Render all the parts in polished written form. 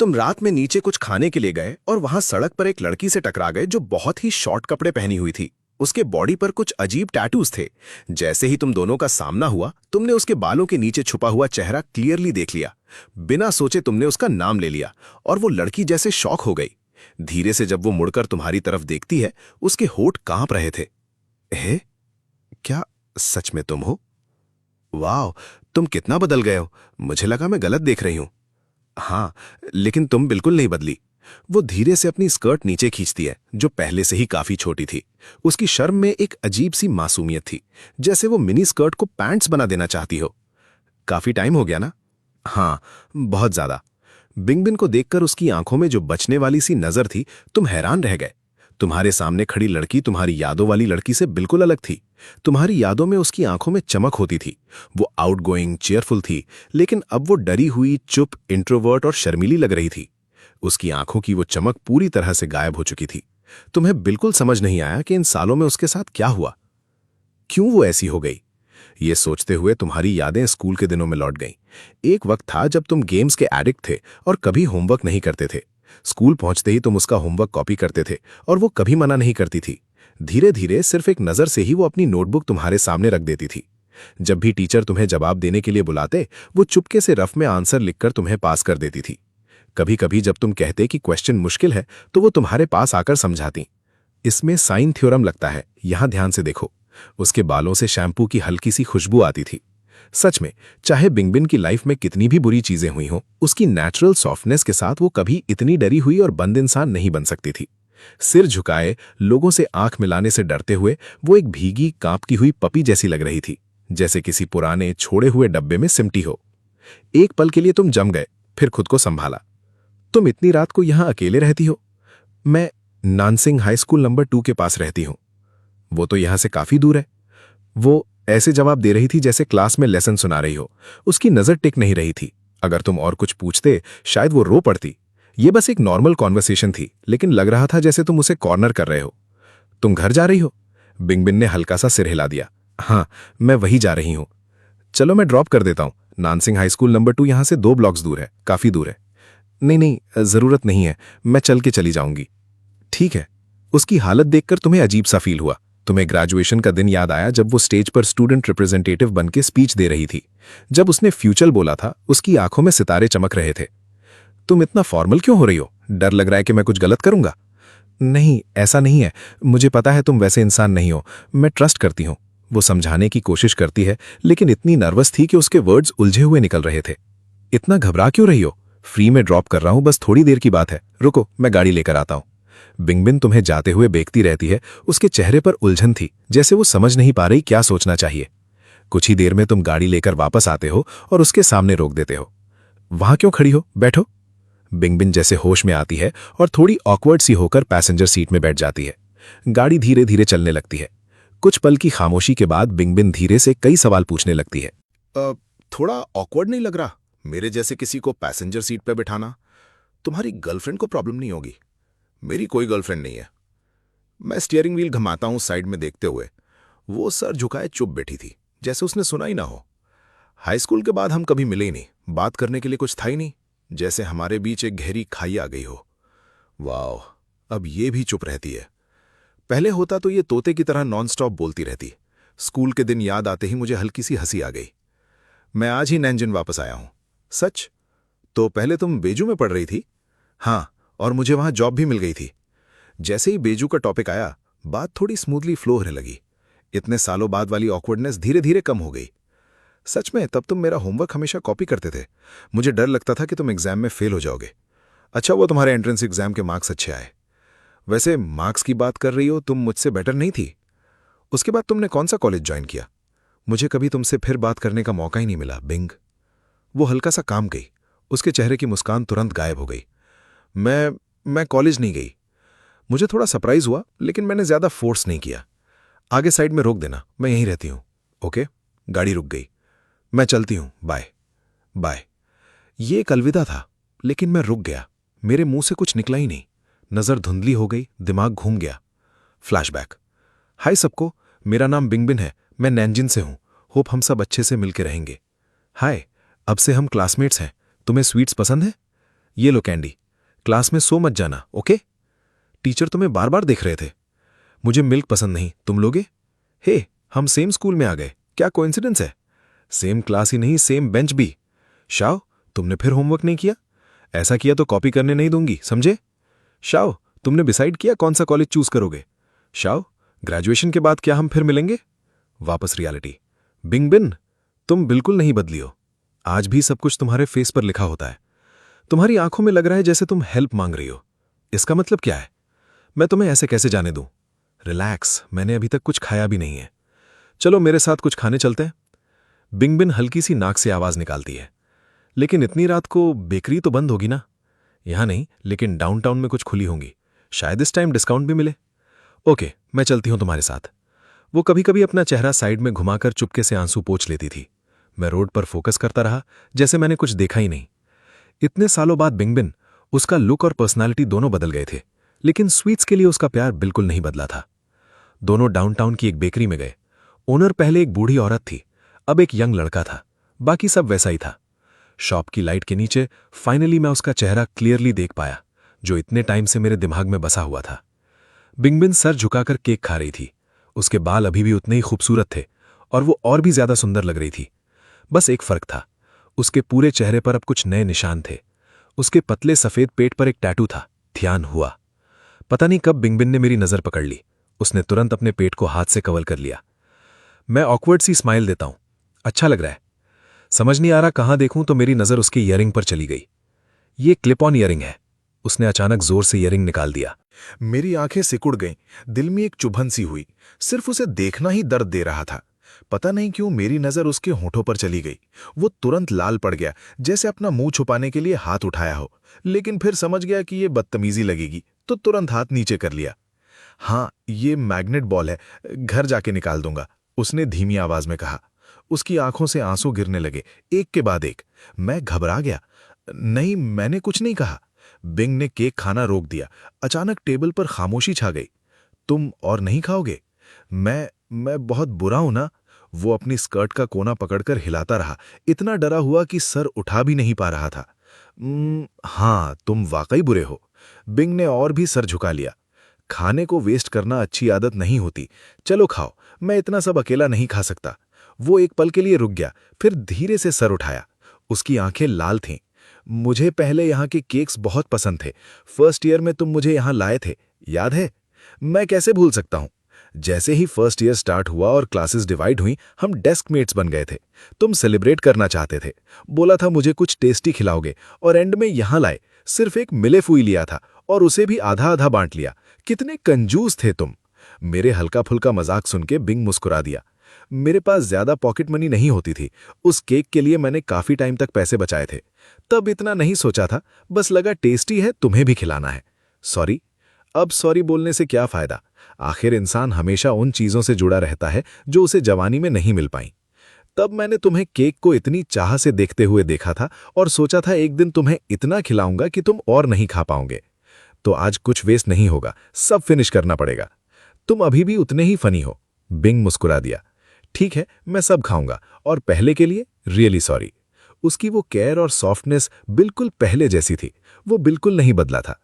तुम रात में नीचे कुछ खाने के लिए गए और वहां सड़क पर एक लड़की से टकरा गए जो बहुत ही शॉर्ट कपड़े पहनी हुई थी। उसके बॉडी पर कुछ अजीब टैटूज थे। जैसे ही तुम दोनों का सामना हुआ, तुमने उसके बालों के नीचे छुपा हुआ चेहरा क्लियरली देख लिया। बिना सोचे तुमने उसका नाम ले लिया और वो लड़की जैसे शॉक हो गई। धीरे से जब वो मुड़कर तुम्हारी तरफ देखती है, उसके होठ कांप रहे थे। हे, क्या सच में तुम हो? वाह, तुम कितना बदल गए हो। मुझे लगा मैं गलत देख रही हूं। हाँ, लेकिन तुम बिल्कुल नहीं बदली। वो धीरे से अपनी स्कर्ट नीचे खींचती है, जो पहले से ही काफी छोटी थी। उसकी शर्म में एक अजीब सी मासूमियत थी, जैसे वो मिनी स्कर्ट को पैंट्स बना देना चाहती हो। काफी टाइम हो गया ना? हाँ, बहुत ज्यादा। बिंगबिन को देखकर उसकी आंखों में जो बचने वाली सी नजर थी, तुम हैरान रह गए। तुम्हारे सामने खड़ी लड़की तुम्हारी यादों वाली लड़की से बिल्कुल अलग थी। तुम्हारी यादों में उसकी आंखों में चमक होती थी। वो आउटगोइंग, चेयरफुल थी, लेकिन अब वो डरी हुई, चुप, इंट्रोवर्ट और शर्मीली लग रही थी। उसकी आंखों की वो चमक पूरी तरह से गायब हो चुकी थी। तुम्हें बिल्कुल समझ नहीं आया कि इन सालों में उसके साथ क्या हुआ, क्यों वो ऐसी हो गई। ये सोचते हुए तुम्हारी यादें स्कूल के दिनों में लौट गईं। एक वक्त था जब तुम गेम्स के एडिक्ट थे और कभी होमवर्क नहीं करते थे। स्कूल पहुंचते ही तुम उसका होमवर्क कॉपी करते थे और वो कभी मना नहीं करती थी। धीरे धीरे सिर्फ एक नजर से ही वो अपनी नोटबुक तुम्हारे सामने रख देती थी। जब भी टीचर तुम्हें जवाब देने के लिए बुलाते, वो चुपके से रफ में आंसर लिखकर तुम्हें पास कर देती थी। कभी कभी जब तुम कहते कि क्वेश्चन मुश्किल है, तो वो तुम्हारे पास आकर समझाती। इसमें साइन थ्योरम लगता है, यहां ध्यान से देखो। उसके बालों से शैम्पू की हल्की सी खुशबू आती थी। सच में, चाहे बिंगबिन की लाइफ में कितनी भी बुरी चीजें हुई हों, उसकी नेचुरल सॉफ्टनेस के साथ वो कभी इतनी डरी हुई और बंद इंसान नहीं बन सकती थी। सिर झुकाए, लोगों से आंख मिलाने से डरते हुए वो एक भीगी, कांपती हुई पपी जैसी लग रही थी, जैसे किसी पुराने छोड़े हुए डब्बे में सिमटी हो। एक पल के लिए तुम जम गए, फिर खुद को संभाला। तुम इतनी रात को यहां अकेले रहती हो? मैं नानसिंग हाई स्कूल नंबर 2 के पास रहती हूं। वो तो यहां से काफी दूर है। वो ऐसे जवाब दे रही थी जैसे क्लास में लेसन सुना रही हो। उसकी नजर टिक नहीं रही थी। अगर तुम और कुछ पूछते, शायद वो रो पड़ती। ये बस एक नॉर्मल कॉन्वर्सेशन थी, लेकिन लग रहा था जैसे तुम उसे कॉर्नर कर रहे हो। तुम घर जा रही हो? बिंगबिन ने हल्का सा सिर हिला दिया। हाँ, मैं वही जा रही हूं। चलो मैं ड्रॉप कर देता हूं। नानसिंग हाई स्कूल नंबर 2 यहां से 2 ब्लॉक्स दूर है, काफी दूर है। नहीं नहीं, जरूरत नहीं है, मैं चल के चली जाऊंगी। ठीक है। उसकी हालत देखकर तुम्हें अजीब सा फील हुआ। तुम्हें ग्रेजुएशन का दिन याद आया जब वो स्टेज पर स्टूडेंट रिप्रेजेंटेटिव बनके स्पीच दे रही थी। जब उसने फ्यूचर बोला था, उसकी आंखों में सितारे चमक रहे थे। तुम इतना फॉर्मल क्यों हो रही हो? डर लग रहा है कि मैं कुछ गलत करूंगा? नहीं, ऐसा नहीं है। मुझे पता है तुम वैसे इंसान नहीं हो। मैं ट्रस्ट करती हूं। वो समझाने की कोशिश करती है, लेकिन इतनी नर्वस थी कि उसके वर्ड्स उलझे हुए निकल रहे थे। इतना घबरा क्यों रही हो? फ्री में ड्रॉप कर रहा हूं, बस थोड़ी देर की बात है। रुको, मैं गाड़ी लेकर आता हूं। बिंगबिन तुम्हें जाते हुए देखती रहती है। उसके चेहरे पर उलझन थी, जैसे वो समझ नहीं पा रही क्या सोचना चाहिए। कुछ ही देर में तुम गाड़ी लेकर वापस आते हो और उसके सामने रोक देते हो। वहां क्यों खड़ी हो? बैठो। बिंगबिन जैसे होश में आती है और थोड़ी ऑकवर्ड सी होकर पैसेंजर सीट में बैठ जाती है। गाड़ी धीरे धीरे चलने लगती है। कुछ पल की खामोशी के बाद बिंगबिन धीरे से कई सवाल पूछने लगती है। थोड़ा ऑकवर्ड नहीं लग रहा मेरे जैसे किसी को पैसेंजर सीट पर बिठाना? तुम्हारी गर्लफ्रेंड को प्रॉब्लम नहीं होगी? मेरी कोई गर्लफ्रेंड नहीं है। मैं स्टीयरिंग व्हील घुमाता हूं साइड में देखते हुए। वो सर झुकाए चुप बैठी थी, जैसे उसने सुना ही ना हो। हाई स्कूल के बाद हम कभी मिले ही नहीं, बात करने के लिए कुछ था ही नहीं, जैसे हमारे बीच एक गहरी खाई आ गई हो। वाह, अब ये भी चुप रहती है। पहले होता तो ये तोते की तरह नॉनस्टॉप बोलती रहती। स्कूल के दिन याद आते ही मुझे हल्की सी हंसी आ गई। मैं आज ही नैनजिन वापस आया हूं। सच? तो पहले तुम बेजू में पढ़ रही थी? हाँ, और मुझे वहां जॉब भी मिल गई थी। जैसे ही बेजू का टॉपिक आया, बात थोड़ी स्मूथली फ्लो होने लगी। इतने सालों बाद वाली ऑकवर्डनेस धीरे धीरे कम हो गई। सच में, तब तुम मेरा होमवर्क हमेशा कॉपी करते थे। मुझे डर लगता था कि तुम एग्जाम में फेल हो जाओगे। अच्छा, वो तुम्हारे एंट्रेंस एग्जाम के मार्क्स अच्छे आए। वैसे मार्क्स की बात कर रही हो, तुम मुझसे बेटर नहीं थी। उसके बाद तुमने कौन सा कॉलेज ज्वाइन किया? मुझे कभी तुमसे फिर बात करने का मौका ही नहीं मिला, बिंग। वो हल्का सा काम गई। उसके चेहरे की मुस्कान तुरंत गायब हो गई। मैं कॉलेज नहीं गई। मुझे थोड़ा सरप्राइज हुआ, लेकिन मैंने ज्यादा फोर्स नहीं किया। आगे साइड में रोक देना, मैं यहीं रहती हूं। ओके? गाड़ी रुक गई। मैं चलती हूं, बाय बाय। ये एक अलविदा था, लेकिन मैं रुक गया। मेरे मुंह से कुछ निकला ही नहीं। नजर धुंधली हो गई, दिमाग घूम गया। फ्लैशबैक। हाय सबको, मेरा नाम बिंगबिन है। मैं नैनजिन से हूं। होप हम सब अच्छे से मिलके रहेंगे। हाय, अब से हम क्लासमेट्स हैं। तुम्हें स्वीट्स पसंद है? ये लो कैंडी, क्लास में सो मत जाना, ओके? टीचर तुम्हें बार बार देख रहे थे। मुझे मिल्क पसंद नहीं, तुम लोगे? हे, हम सेम स्कूल में आ गए, क्या कोइंसिडेंस है? सेम क्लास ही नहीं, सेम बेंच भी। शाओ, तुमने फिर होमवर्क नहीं किया? ऐसा किया तो कॉपी करने नहीं दूंगी, समझे? शाओ, तुमने डिसाइड किया कौन सा कॉलेज चूज करोगे? शाओ, ग्रेजुएशन के बाद क्या हम फिर मिलेंगे? वापस रियलिटी। बिंगबिन, तुम बिल्कुल नहीं बदली हो। आज भी सब कुछ तुम्हारे फेस पर लिखा होता है। तुम्हारी आंखों में लग रहा है जैसे तुम हेल्प मांग रही हो। इसका मतलब क्या है? मैं तुम्हें ऐसे कैसे जाने दूं? रिलैक्स, मैंने अभी तक कुछ खाया भी नहीं है। चलो मेरे साथ कुछ खाने चलते हैं। बिंगबिन हल्की सी नाक से आवाज निकालती है। लेकिन इतनी रात को बेकरी तो बंद होगी ना? यहां नहीं, लेकिन डाउनटाउन में कुछ खुली होंगी। शायद इस टाइम डिस्काउंट भी मिले। ओके, मैं चलती हूं तुम्हारे साथ। वो कभी कभी अपना चेहरा साइड में घुमाकर चुपके से आंसू पोंछ लेती थी। मैं रोड पर फोकस करता रहा, जैसे मैंने कुछ देखा ही नहीं। इतने सालों बाद बिंगबिन, उसका लुक और पर्सनालिटी दोनों बदल गए थे, लेकिन स्वीट्स के लिए उसका प्यार बिल्कुल नहीं बदला था। दोनों डाउनटाउन की एक बेकरी में गए। ओनर पहले एक बूढ़ी औरत थी, अब एक यंग लड़का था। बाकी सब वैसा ही था। शॉप की लाइट के नीचे फाइनली मैं उसका चेहरा क्लियरली देख पाया, जो इतने टाइम से मेरे दिमाग में बसा हुआ था। बिंगबिन सर झुकाकर केक खा रही थी। उसके बाल अभी भी उतने ही खूबसूरत थे और वो और भी ज्यादा सुंदर लग रही थी। बस एक फर्क था, उसके पूरे चेहरे पर अब कुछ नए निशान थे। उसके पतले सफेद पेट पर एक टैटू था। ध्यान हुआ। पता नहीं कब बिंगबिन ने मेरी नजर पकड़ ली। उसने तुरंत अपने पेट को हाथ से कवर कर लिया। मैं ऑकवर्ड सी स्माइल देता हूं। अच्छा लग रहा है। समझ नहीं आ रहा कहां देखूं तो मेरी नजर उसके ईयरिंग पर चली गई। ये क्लिप ऑन ईयरिंग है। उसने अचानक जोर से ईयरिंग निकाल दिया। मेरी आंखें सिकुड़ गईं, दिल में एक चुभन सी हुई। सिर्फ उसे देखना ही दर्द दे रहा था। पता नहीं क्यों मेरी नजर उसके होठों पर चली गई। वो तुरंत लाल पड़ गया, जैसे अपना मुंह छुपाने के लिए हाथ उठाया हो, लेकिन फिर समझ गया कि ये बदतमीजी लगेगी, तो तुरंत हाथ नीचे कर लिया। हाँ, ये मैग्नेट बॉल है, घर जाके निकाल दूंगा, उसने धीमी आवाज में कहा। उसकी आंखों से आंसू गिरने लगे, एक के बाद एक। मैं घबरा गया। नहीं, मैंने कुछ नहीं कहा। बिंग ने केक खाना रोक दिया। अचानक टेबल पर खामोशी छा गई। तुम और नहीं खाओगे? मैं बहुत बुरा हूं ना? वो अपनी स्कर्ट का कोना पकड़कर हिलाता रहा, इतना डरा हुआ कि सर उठा भी नहीं पा रहा था। हाँ, तुम वाकई बुरे हो। बिंग ने और भी सर झुका लिया। खाने को वेस्ट करना अच्छी आदत नहीं होती। चलो खाओ, मैं इतना सब अकेला नहीं खा सकता। वो एक पल के लिए रुक गया, फिर धीरे से सर उठाया। उसकी आंखें लाल थीं। मुझे पहले यहाँ के केक्स बहुत पसंद थे। फर्स्ट ईयर में तुम मुझे यहाँ लाए थे, याद है? मैं कैसे भूल सकता हूँ। जैसे ही फर्स्ट ईयर स्टार्ट हुआ और क्लासेस डिवाइड हुई, हम डेस्क मेट्स बन गए थे। तुम सेलिब्रेट करना चाहते थे, बोला था मुझे कुछ टेस्टी खिलाओगे, और एंड में यहाँ लाए। सिर्फ एक मिले फुई लिया था और उसे भी आधा आधा बांट लिया। कितने कंजूस थे तुम। मेरे हल्का फुल्का मजाक सुन के बिंग मुस्कुरा दिया। मेरे पास ज्यादा पॉकेट मनी नहीं होती थी। उस केक के लिए मैंने काफी टाइम तक पैसे बचाए थे। तब इतना नहीं सोचा था, बस लगा टेस्टी है, तुम्हें भी खिलाना है। सॉरी। अब सॉरी बोलने से क्या फायदा? आखिर इंसान हमेशा उन चीजों से जुड़ा रहता है जो उसे जवानी में नहीं मिल पाई। तब मैंने तुम्हें केक को इतनी चाह से देखते हुए देखा था और सोचा था एक दिन तुम्हें इतना खिलाऊंगा कि तुम और नहीं खा पाओगे। तो आज कुछ वेस्ट नहीं होगा, सब फिनिश करना पड़ेगा। तुम अभी भी उतने ही फनी हो। बिंग मुस्कुरा दिया। ठीक है, मैं सब खाऊंगा, और पहले के लिए रियली सॉरी। उसकी वो केयर और सॉफ्टनेस बिल्कुल पहले जैसी थी। वो बिल्कुल नहीं बदला था।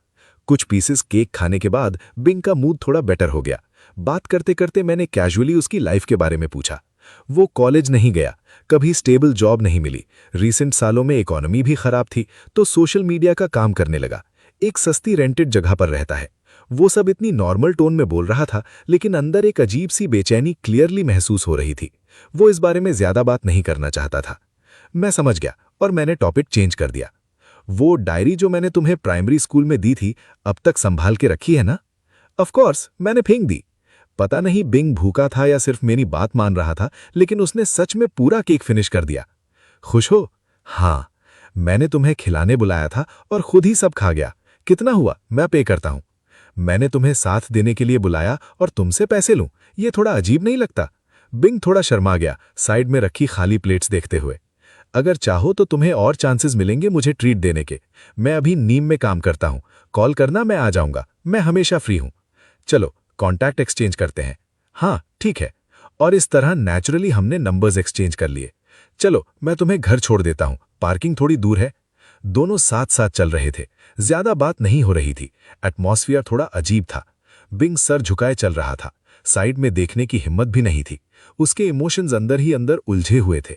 कुछ पीसेस केक खाने के बाद बिंग का मूड थोड़ा बेटर हो गया। बात करते करते मैंने कैजुअली उसकी लाइफ के बारे में पूछा। वो कॉलेज नहीं गया, कभी स्टेबल जॉब नहीं मिली, रिसेंट सालों में इकोनॉमी भी खराब थी, तो सोशल मीडिया का काम करने लगा। एक सस्ती रेंटेड जगह पर रहता है। वो सब इतनी नॉर्मल टोन में बोल रहा था, लेकिन अंदर एक अजीब सी बेचैनी क्लियरली महसूस हो रही थी। वो इस बारे में ज्यादा बात नहीं करना चाहता था। मैं समझ गया और मैंने टॉपिक चेंज कर दिया। वो डायरी जो मैंने तुम्हें प्राइमरी स्कूल में दी थी, अब तक संभाल के रखी है ना? ऑफ कोर्स, मैंने फेंक दी। पता नहीं बिंग भूखा था या सिर्फ मेरी बात मान रहा था, लेकिन उसने सच में पूरा केक फिनिश कर दिया। खुश हो? हाँ, मैंने तुम्हें खिलाने बुलाया था और खुद ही सब खा गया। कितना हुआ? मैं पे करता हूं। मैंने तुम्हें साथ देने के लिए बुलाया और तुमसे पैसे लूं, ये थोड़ा अजीब नहीं लगता? बिंग थोड़ा शर्मा गया, साइड में रखी खाली प्लेट्स देखते हुए। अगर चाहो तो तुम्हें और चांसेस मिलेंगे मुझे ट्रीट देने के। मैं अभी नीम में काम करता हूं, कॉल करना, मैं आ जाऊंगा। मैं हमेशा फ्री हूं। चलो कॉन्टैक्ट एक्सचेंज करते हैं। हाँ ठीक है। और इस तरह नेचुरली हमने नंबर्स एक्सचेंज कर लिए। चलो मैं तुम्हें घर छोड़ देता हूं, पार्किंग थोड़ी दूर है। दोनों साथ साथ चल रहे थे। ज्यादा बात नहीं हो रही थी। एटमॉस्फियर थोड़ा अजीब था। बिंग सर झुकाए चल रहा था। साइड में देखने की हिम्मत भी नहीं थी। उसके इमोशंस अंदर ही अंदर उलझे हुए थे।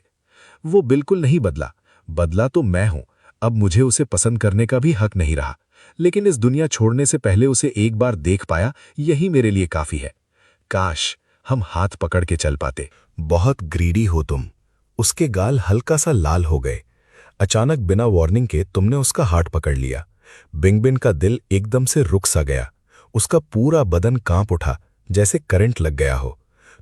वो बिल्कुल नहीं बदला। बदला तो मैं हूं। अब मुझे उसे पसंद करने का भी हक नहीं रहा। लेकिन इस दुनिया छोड़ने से पहले उसे एक बार देख पाया, यही मेरे लिए काफी है। काश हम हाथ पकड़ के चल पाते। बहुत ग्रीडी हो तुम। उसके गाल हल्का सा लाल हो गए। अचानक बिना वार्निंग के तुमने उसका हाथ पकड़ लिया। बिंगबिन का दिल एकदम से रुक सा गया। उसका पूरा बदन कांप उठा, जैसे करंट लग गया हो।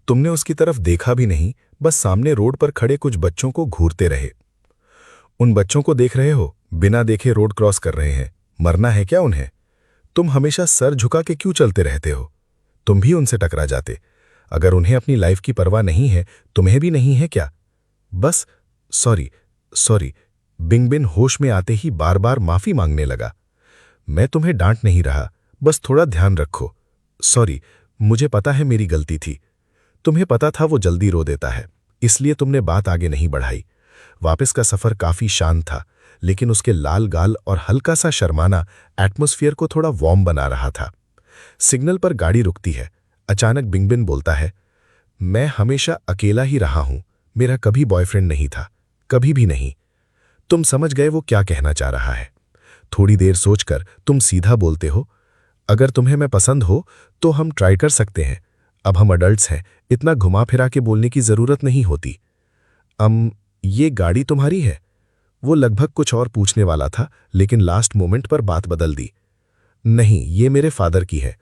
तुमने उसकी तरफ देखा भी नहीं, बस सामने रोड पर खड़े कुछ बच्चों को घूरते रहे। उन बच्चों को देख रहे हो, बिना देखे रोड क्रॉस कर रहे हैं। मरना है क्या उन्हें? तुम हमेशा सर झुका के क्यों चलते रहते हो? तुम भी उनसे टकरा जाते। अगर उन्हें अपनी लाइफ की परवाह नहीं है, तुम्हें भी नहीं है क्या? बस सॉरी। बिंगबिन होश में आते ही बार बार माफी मांगने लगा। मैं तुम्हें डांट नहीं रहा, बस थोड़ा ध्यान रखो। सॉरी, मुझे पता है मेरी गलती थी। तुम्हें पता था वो जल्दी रो देता है, इसलिए तुमने बात आगे नहीं बढ़ाई। वापस का सफर काफी शांत था, लेकिन उसके लाल गाल और हल्का सा शर्माना एटमॉस्फेयर को थोड़ा वार्म बना रहा था। सिग्नल पर गाड़ी रुकती है। अचानक बिंगबिन बोलता है, मैं हमेशा अकेला ही रहा हूं। मेरा कभी बॉयफ्रेंड नहीं था, कभी भी नहीं। तुम समझ गए वो क्या कहना चाह रहा है। थोड़ी देर सोचकर तुम सीधा बोलते हो, अगर तुम्हें मैं पसंद हो तो हम ट्राई कर सकते हैं। अब हम अडल्ट्स हैं, इतना घुमा फिरा के बोलने की जरूरत नहीं होती। ये गाड़ी तुम्हारी है? वो लगभग कुछ और पूछने वाला था, लेकिन लास्ट मोमेंट पर बात बदल दी। नहीं, ये मेरे फादर की है।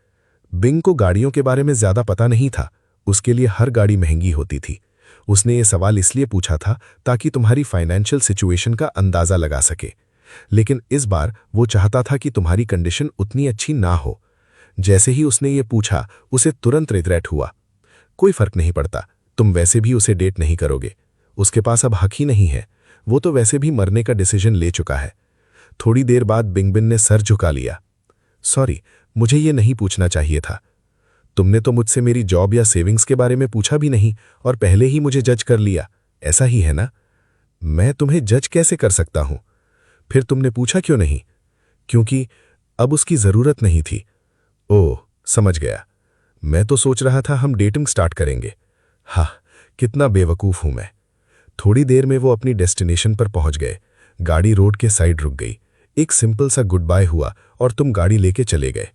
बिंग को गाड़ियों के बारे में ज्यादा पता नहीं था। उसके लिए हर गाड़ी महंगी होती थी। उसने ये सवाल इसलिए पूछा था ताकि तुम्हारी फाइनेंशियल सिचुएशन का अंदाजा लगा सके। लेकिन इस बार वो चाहता था कि तुम्हारी कंडीशन उतनी अच्छी ना हो। जैसे ही उसने ये पूछा, उसे तुरंत रिग्रेट हुआ। कोई फर्क नहीं पड़ता, तुम वैसे भी उसे डेट नहीं करोगे। उसके पास अब हक ही नहीं है। वो तो वैसे भी मरने का डिसीजन ले चुका है। थोड़ी देर बाद बिंगबिन ने सर झुका लिया। सॉरी, मुझे ये नहीं पूछना चाहिए था। तुमने तो मुझसे मेरी जॉब या सेविंग्स के बारे में पूछा भी नहीं और पहले ही मुझे जज कर लिया। ऐसा ही है ना? मैं तुम्हें जज कैसे कर सकता हूं? फिर तुमने पूछा क्यों नहीं? क्योंकि अब उसकी जरूरत नहीं थी। ओह, समझ गया। मैं तो सोच रहा था हम डेटिंग स्टार्ट करेंगे। हाँ, कितना बेवकूफ हूं मैं। थोड़ी देर में वो अपनी डेस्टिनेशन पर पहुंच गए। गाड़ी रोड के साइड रुक गई। एक सिंपल सा गुड बाय हुआ और तुम गाड़ी लेके चले गए।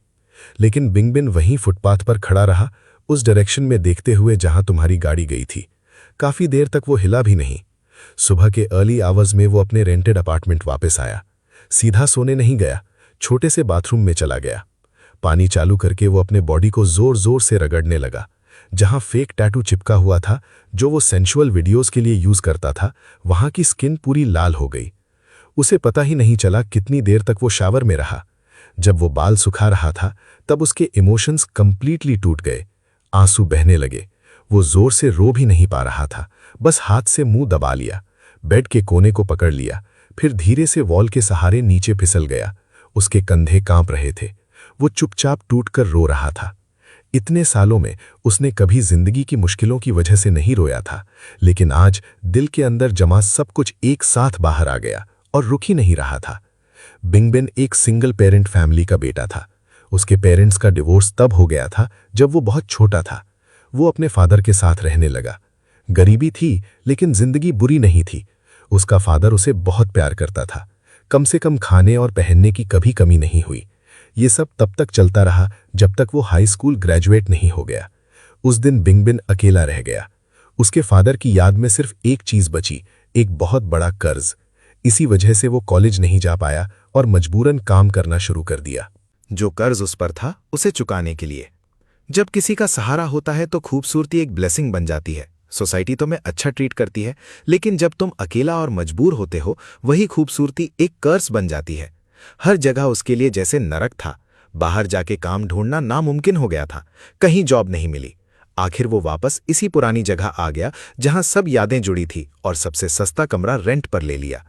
लेकिन बिंगबिन वहीं फुटपाथ पर खड़ा रहा, उस डायरेक्शन में देखते हुए जहां तुम्हारी गाड़ी गई थी। काफी देर तक वो हिला भी नहीं। सुबह के अर्ली आवर्स में वो अपने रेंटेड अपार्टमेंट वापस आया। सीधा सोने नहीं गया, छोटे से बाथरूम में चला गया। पानी चालू करके वो अपने बॉडी को जोर जोर से रगड़ने लगा। जहां फेक टैटू चिपका हुआ था, जो वो सेंशुअल वीडियोस के लिए यूज करता था, वहां की स्किन पूरी लाल हो गई। उसे पता ही नहीं चला कितनी देर तक वो शावर में रहा। जब वो बाल सुखा रहा था, तब उसके इमोशंस कंप्लीटली टूट गए। आंसू बहने लगे। वो जोर से रो भी नहीं पा रहा था, बस हाथ से मुंह दबा लिया। बेड के कोने को पकड़ लिया, फिर धीरे से वॉल के सहारे नीचे फिसल गया। उसके कंधे कांप रहे थे। वो चुपचाप टूटकर रो रहा था। इतने सालों में उसने कभी जिंदगी की मुश्किलों की वजह से नहीं रोया था, लेकिन आज दिल के अंदर जमा सब कुछ एक साथ बाहर आ गया और रुक ही नहीं रहा था। बिंगबिन एक सिंगल पेरेंट फैमिली का बेटा था। उसके पेरेंट्स का डिवोर्स तब हो गया था जब वो बहुत छोटा था। वो अपने फादर के साथ रहने लगा। गरीबी थी, लेकिन जिंदगी बुरी नहीं थी। उसका फादर उसे बहुत प्यार करता था। कम से कम खाने और पहनने की कभी कमी नहीं हुई। ये सब तब तक चलता रहा जब तक वो हाई स्कूल ग्रेजुएट नहीं हो गया। उस दिन बिंगबिन अकेला रह गया। उसके फादर की याद में सिर्फ एक चीज बची, एक बहुत बड़ा कर्ज। इसी वजह से वो कॉलेज नहीं जा पाया और मजबूरन काम करना शुरू कर दिया। जो कर्ज उस पर था, उसे चुकाने के लिए। जब किसी का सहारा होता है तो खूबसूरती एक ब्लेसिंग बन जाती है। सोसाइटी तुम्हें अच्छा ट्रीट करती है, लेकिन जब तुम अकेला और मजबूर होते हो, वही खूबसूरती एक कर्ज बन जाती है। हर जगह उसके लिए जैसे नरक था। बाहर जाके काम ढूंढना नामुमकिन हो गया था। कहीं जॉब नहीं मिली। आखिर वो वापस इसी पुरानी जगह आ गया जहां सब यादें जुड़ी थी और सबसे सस्ता कमरा रेंट पर ले लिया।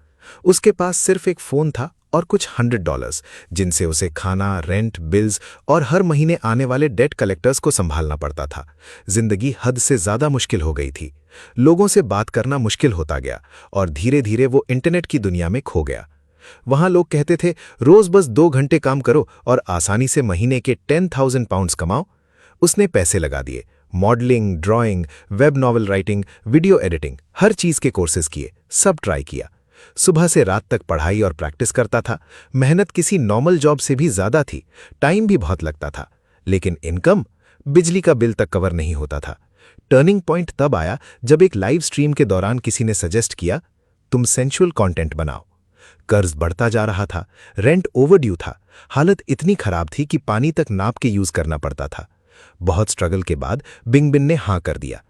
उसके पास सिर्फ एक फोन था और कुछ $100, जिनसे उसे खाना, रेंट, बिल्स और हर महीने आने वाले डेट कलेक्टर्स को संभालना पड़ता था। जिंदगी हद से ज्यादा मुश्किल हो गई थी। लोगों से बात करना मुश्किल होता गया और धीरे धीरे वो इंटरनेट की दुनिया में खो गया। वहां लोग कहते थे रोज बस 2 घंटे काम करो और आसानी से महीने के 10,000 पाउंड्स कमाओ। उसने पैसे लगा दिए, modelling, drawing, web novel writing, video editing, हर चीज के कोर्सेज किए, सब ट्राई किया। सुबह से रात तक पढ़ाई और प्रैक्टिस करता था। मेहनत किसी नॉर्मल जॉब से भी ज्यादा थी, टाइम भी बहुत लगता था, लेकिन इनकम बिजली का बिल तक कवर नहीं होता था। टर्निंग पॉइंट तब आया जब एक लाइव स्ट्रीम के दौरान किसी ने सजेस्ट किया, तुम सेंसुअल कंटेंट बनाओ। कर्ज बढ़ता जा रहा था, रेंट ओवरड्यू था, हालत इतनी खराब थी कि पानी तक नाप के यूज करना पड़ता था। बहुत स्ट्रगल के बाद बिंगबिन ने हां कर दिया।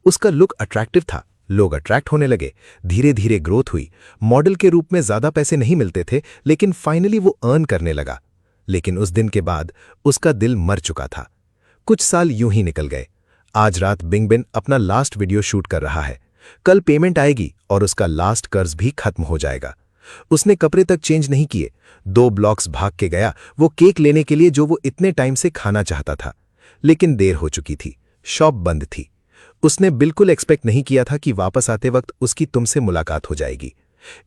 उसका लुक अट्रैक्टिव था, लोग अट्रैक्ट होने लगे, धीरे धीरे ग्रोथ हुई। मॉडल के रूप में ज्यादा पैसे नहीं मिलते थे, लेकिन फाइनली वो अर्न करने लगा। लेकिन उस दिन के बाद उसका दिल मर चुका था। कुछ साल यूं ही निकल गए। आज रात बिंगबिन अपना लास्ट वीडियो शूट कर रहा है। कल पेमेंट आएगी और उसका लास्ट कर्ज भी खत्म हो जाएगा। उसने कपड़े तक चेंज नहीं किए, 2 ब्लॉक्स भाग के गया वो केक लेने के लिए जो वो इतने टाइम से खाना चाहता था। लेकिन देर हो चुकी थी, शॉप बंद थी। उसने बिल्कुल एक्सपेक्ट नहीं किया था कि वापस आते वक्त उसकी तुमसे मुलाकात हो जाएगी।